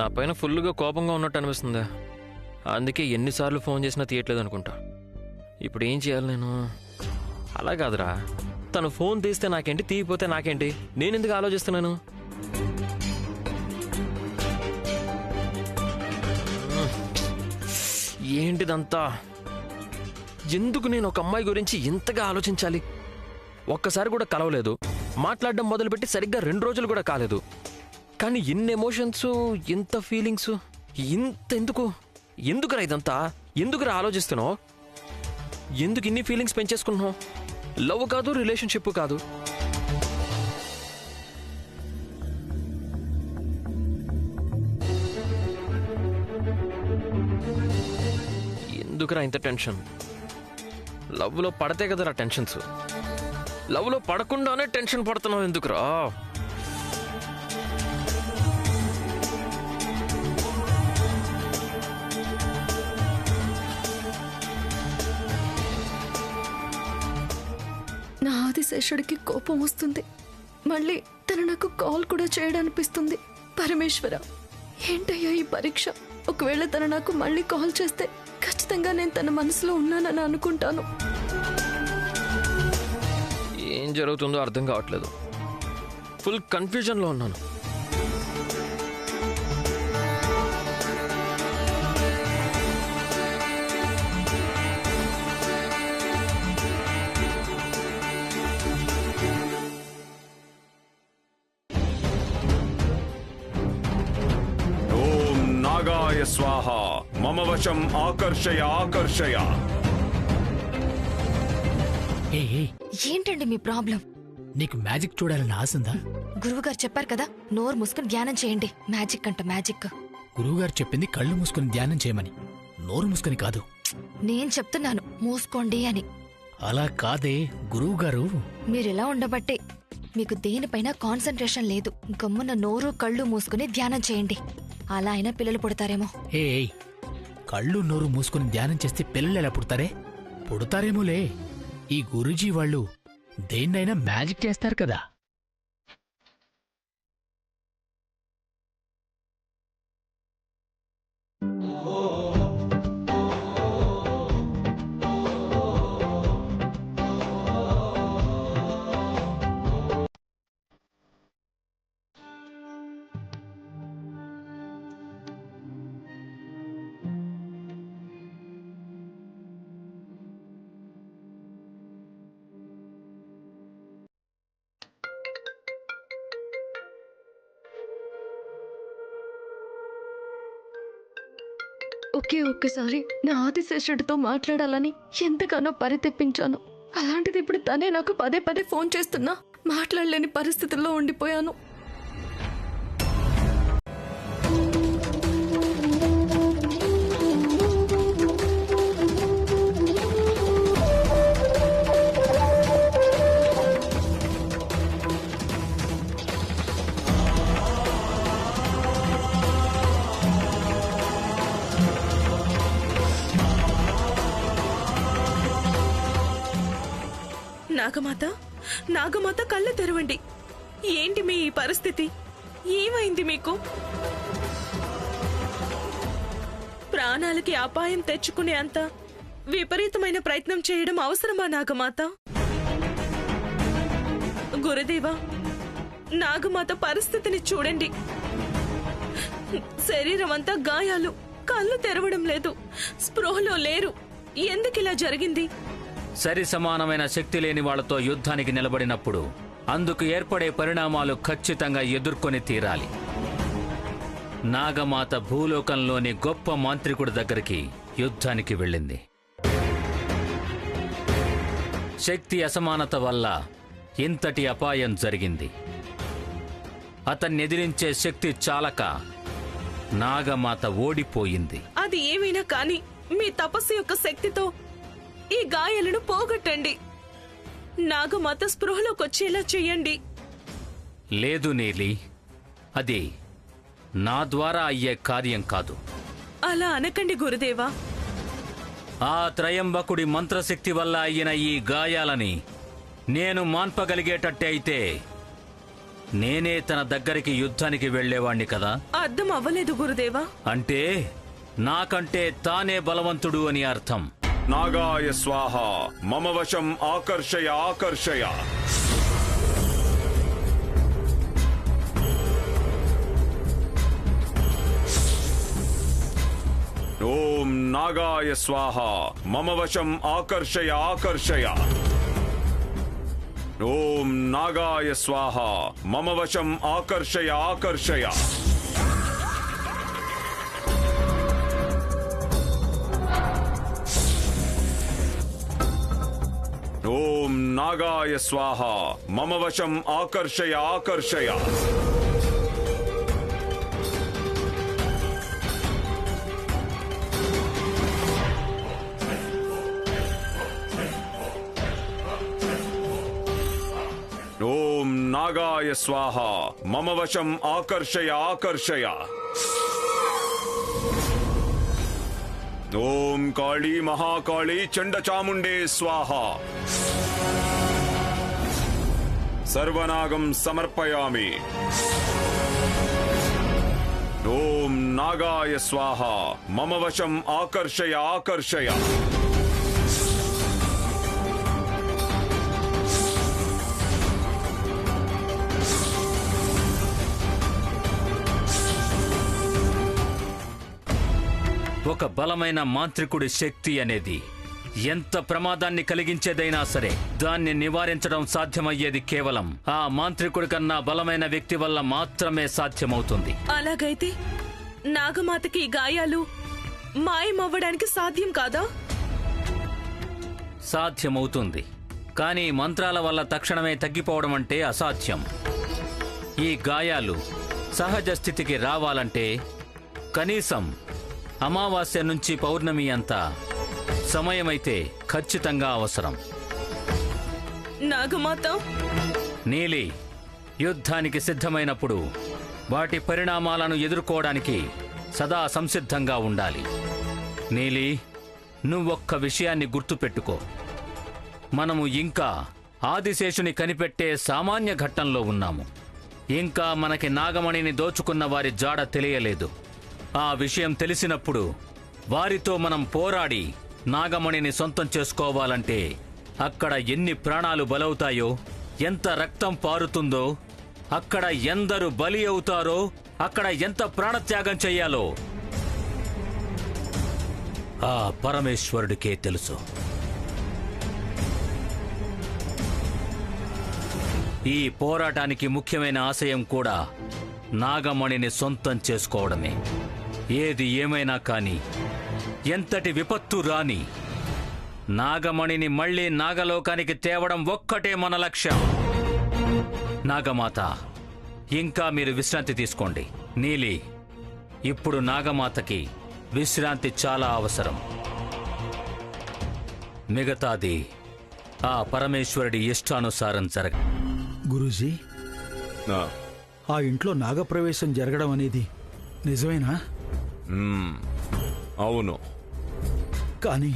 Speaker 3: నా పైన ఫుల్గా కోపంగా ఉన్నట్టు అనిపిస్తుంది. అందుకే ఎన్నిసార్లు ఫోన్ చేసినా తీయట్లేదు అనుకుంటా. ఇప్పుడు ఏం చేయాలి నేను? అలా కాదురా, తను ఫోన్ తీస్తే నాకేంటి, తీయపోతే నాకేంటి? నేనెందుకు ఆలోచిస్తున్నాను? ఏంటిదంతా? ఎందుకు నేను ఒక అమ్మాయి గురించి ఇంతగా ఆలోచించాలి? ఒక్కసారి కూడా కలవలేదు, మాట్లాడడం మొదలుపెట్టి సరిగ్గా 2 రోజులు కూడా కాలేదు. కానీ ఇన్ని ఎమోషన్స్, ఇంత ఫీలింగ్స్, ఎందుకురా ఇదంతా? ఎందుకురా ఆలోచిస్తున్నావు? ఎందుకు ఇన్ని ఫీలింగ్స్ పెంచేసుకుంటున్నావు? లవ్ కాదు, రిలేషన్షిప్ కాదు. ఎందుకురా ఇంత టెన్షన్? లవ్లో పడితే కదరా టెన్షన్స్. లవ్లో పడకుండానే టెన్షన్ పడుతున్నావు ఎందుకురా?
Speaker 2: ఆదిశేషుడికి కోపం వస్తుంది. మళ్ళీ తను నాకు కాల్ కూడా చేయడనిపిస్తుంది. పరమేశ్వర, ఏంటయ్యా ఈ పరీక్ష? ఒకవేళ తను నాకు మళ్ళీ కాల్ చేస్తే ఖచ్చితంగా నేను తన మనసులో ఉన్నానని అనుకుంటాను.
Speaker 3: ఏం జరుగుతుందో అర్థం కావట్లేదు. ఫుల్ కన్ఫ్యూజన్లో ఉన్నాను.
Speaker 15: ఓం నాగాయ స్వాహ మమ వశం ఆకర్షయ ఆకర్షయ.
Speaker 11: ఏంటండి మీ ప్రాబ్లం?
Speaker 18: నీకు మ్యాజిక్ చూడాలని ఆశందా?
Speaker 11: గురువుగారు చెప్పారు కదా, నోరు మూసుకుని ధ్యానం చేయండి. మ్యాజిక్ అంట మ్యాజిక్.
Speaker 18: గురువుగారు చెప్పింది కళ్ళు మూసుకుని ధ్యానం చేయమని, నోరు మూసుకుని కాదు.
Speaker 11: నేను చెప్తున్నాను మూసుకోండి అని.
Speaker 18: అలా కాదే గురువుగారు.
Speaker 11: మీరెలా ఉండబట్టే మీకు దేనిపైన కాన్సంట్రేషన్ లేదు. గమ్మున నోరు కళ్ళు మూసుకుని ధ్యానం చేయండి. అలా అయినా పిల్లలు పుడతారేమో.
Speaker 18: కళ్ళు నోరు మూసుకుని ధ్యానం చేస్తే పిల్లలు ఎలా పుడతారే? పుడతారేమోలే. ఈ గురూజీ వాళ్ళు దేన్నైనా మ్యాజిక్ చేస్తారు కదా.
Speaker 2: ఒక్కసారి నా ఆదిశేషుడితో మాట్లాడాలని ఎంతగానో పరితెప్పించాను. అలాంటిది ఇప్పుడు తనే నాకు పదే పదే ఫోన్ చేస్తున్నా మాట్లాడలేని పరిస్థితుల్లో ఉండిపోయాను.
Speaker 4: నాగమాత కళ్ళు తెరవండి. ఏంటి మీ ఈ పరిస్థితి? ఏమైంది మీకు? ప్రాణాలకి అపాయం తెచ్చుకునే అంత విపరీతమైన ప్రయత్నం చేయడం అవసరమా నాగమాత? గురుదేవా, నాగమాత పరిస్థితిని చూడండి. శరీరం అంతా గాయాలు, కళ్ళు తెరవడం లేదు, స్పృహలో లేరు. ఎందుకిలా జరిగింది?
Speaker 5: సరి సమానమైన శక్తి లేని వాళ్లతో యుద్ధానికి నిలబడినప్పుడు అందుకు ఏర్పడే పరిణామాలు ఖచ్చితంగా ఎదుర్కొని తీరాలి. నాగమాత భూలోకంలోని గొప్ప మాంత్రికుడి దగ్గరికి యుద్ధానికి వెళ్ళింది. శక్తి అసమానత వల్ల ఇంతటి అపాయం జరిగింది. అతన్ని ఎదిరించే శక్తి చాలక నాగమాత ఓడిపోయింది.
Speaker 4: అది ఏమైనా కాని మీ తపస్సు యొక్క శక్తితో ఈ గాయాలను పోగొట్టండి. నాగమాత స్పృహలోకొచ్చేలా చెయ్యండి.
Speaker 5: లేదు నీలి, అది నా ద్వారా అయ్యే కార్యం కాదు.
Speaker 4: అలా అనకండి గురుదేవా.
Speaker 5: ఆ త్రయంబకుడి మంత్రశక్తి వల్ల అయిన ఈ గాయాలని నేను మాన్పగలిగేటట్టే అయితే నేనే తన దగ్గరికి యుద్ధానికి వెళ్లేవాణ్ణి కదా.
Speaker 4: అర్థం అవ్వలేదు గురుదేవా.
Speaker 5: అంటే నాకంటే తానే బలవంతుడు అని అర్థం.
Speaker 15: నాగాయ స్వాహ మమ వశం ఆకర్షయ ఆకర్షయ. ఓం నాగాయ స్వాహ మమ వశం ఆకర్షయ ఆకర్షయ. ఓం నాగాయ స్వాహ మమ వశం ఆకర్షయ ఆకర్షయ. ఓం నాగాయ స్వాహ మమ వశం ఆకర్షయ ఆకర్షయ. ఓం నాగాయ స్వాహ మమ వశం ఆకర్షయ ఆకర్షయ. ఓం కాళీ మహాకాళీ చండ చాముండే స్వాహ. సర్వనాగం సమర్పయామి. ఓం నాగాయ స్వాహ. మమ వశం ఆకర్షయ ఆకర్షయ.
Speaker 5: ఒక బలమైన మాంత్రికుడి శక్తి అనేది ఎంత ప్రమాదాన్ని కలిగించేదైనా సరే దాన్ని నివారించడం సాధ్యమయ్యేది కేవలం ఆ మాంత్రికుడి కన్నా బలమైన వ్యక్తి వల్ల మాత్రమే సాధ్యమవుతుంది.
Speaker 4: అలాగైతే నాగమాతకి ఈ గాయాలు మాయమవ్వడానికి సాధ్యం కాదా?
Speaker 5: సాధ్యమవుతుంది, కానీ మంత్రాల వల్ల తక్షణమే తగ్గిపోవడం అంటే అసాధ్యం. ఈ గాయాలు సహజ స్థితికి రావాలంటే కనీసం అమావాస్య నుంచి పౌర్ణమి అంత సమయమైతే ఖచ్చితంగా అవసరం.
Speaker 4: నాగమాత,
Speaker 5: నీలి యుద్ధానికి సిద్ధమైనప్పుడు వాటి పరిణామాలను ఎదుర్కోవడానికి సదా సంసిద్ధంగా ఉండాలి. నీలి, నువ్వొక్క విషయాన్ని గుర్తుపెట్టుకో. మనము ఇంకా ఆదిశేషుని కనిపెట్టే సామాన్య ఘట్టంలో ఉన్నాము. ఇంకా మనకి నాగమణిని దోచుకున్న వారి జాడ తెలియలేదు. ఆ విషయం తెలిసినప్పుడు వారితో మనం పోరాడి నాగమణిని సొంతం చేసుకోవాలంటే అక్కడ ఎన్ని ప్రాణాలు బలవుతాయో, ఎంత రక్తం పారుతుందో, అక్కడ ఎందరు బలి అవుతారో, అక్కడ ఎంత ప్రాణత్యాగం చెయ్యాలో ఆ పరమేశ్వరుడికే తెలుసు. ఈ పోరాటానికి ముఖ్యమైన ఆశయం కూడా నాగమణిని సొంతం చేసుకోవడమే. ఏది ఏమైనా కాని, ఎంతటి విపత్తు రాని, నాగమణిని మళ్లీ నాగలోకానికి తేవడం ఒక్కటే మన లక్ష్యం. నాగమాత, ఇంకా మీరు విశ్రాంతి తీసుకోండి. నీలి, ఇప్పుడు నాగమాతకి విశ్రాంతి చాలా అవసరం. మిగతాది ఆ పరమేశ్వరుడి ఇష్టానుసారం జరగ.
Speaker 19: గురూజీ, ఆ ఇంట్లో నాగప్రవేశం జరగడం అనేది నిజమేనా?
Speaker 15: అవును.
Speaker 19: కానీ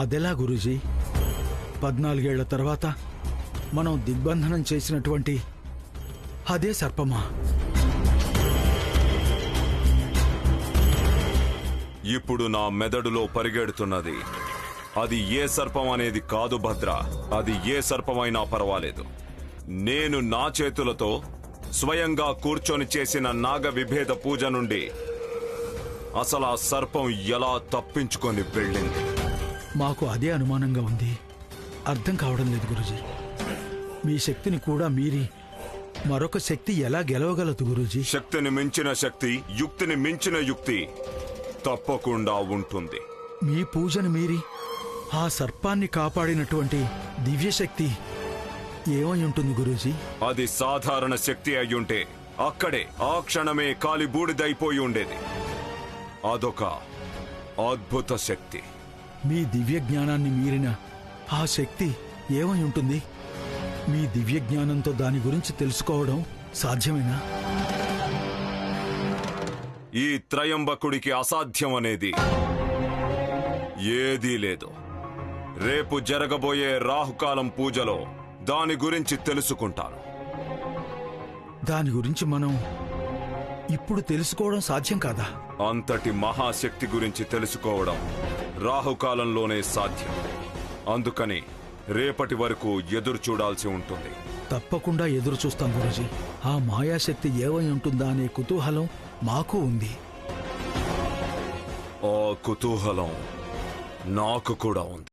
Speaker 19: అదెలా గురూజీ? 14 ఏళ్ల తర్వాత మనం దిగ్బంధనం చేసినటువంటి అదే సర్పమా?
Speaker 15: ఇప్పుడు నా మెదడులో పరిగెడుతున్నది అది ఏ సర్పం అనేది కాదు భద్ర. అది ఏ సర్పమైనా పర్వాలేదు. నేను నా చేతులతో స్వయంగా కూర్చొని చేసిన నాగ విభేద పూజ నుండి అసలు ఆ సర్పం ఎలా తప్పించుకొని వెళ్ళింది?
Speaker 19: మాకు అదే అనుమానంగా ఉంది. అర్థం కావడం లేదు గురూజీ. మీ శక్తిని కూడా మీరి మరొక శక్తి ఎలా గెలవగలదు గురూజీ?
Speaker 15: శక్తిని మించిన శక్తి, యుక్తిని మించిన యుక్తి తప్పకుండా ఉంటుంది.
Speaker 19: మీ పూజను మీరి ఆ సర్పాన్ని కాపాడినటువంటి దివ్యశక్తి ఏమై ఉంటుంది గురూజీ?
Speaker 15: అది సాధారణ శక్తి అయ్యుంటే అక్కడే ఆ క్షణమే కాలి బూడిదైపోయి ఉండేది. అదొక అద్భుత శక్తి.
Speaker 19: మీ దివ్య జ్ఞానాన్ని మీరిన ఆ శక్తి ఏమై ఉంటుంది? మీ దివ్య జ్ఞానంతో దాని గురించి తెలుసుకోవడం సాధ్యమేనా?
Speaker 15: ఈ త్రయంబకుడికి అసాధ్యం అనేది ఏదీ లేదు. రేపు జరగబోయే రాహుకాలం పూజలో దాని గురించి తెలుసుకుంటాను.
Speaker 19: దాని గురించి మనం ఇప్పుడు తెలుసుకోవడం సాధ్యం కాదా?
Speaker 15: అంతటి మహాశక్తి గురించి తెలుసుకోవడం రాహుకాలంలోనే సాధ్యం. అందుకని రేపటి వరకు ఎదురు చూడాల్సి ఉంటుంది.
Speaker 19: తప్పకుండా ఎదురు చూస్తాం గురూజీ. ఆ మాయాశక్తి ఏమై ఉంటుందా అనే కుతూహలం మాకు ఉంది.
Speaker 15: ఆ కుతూహలం నాకు కూడా ఉంది.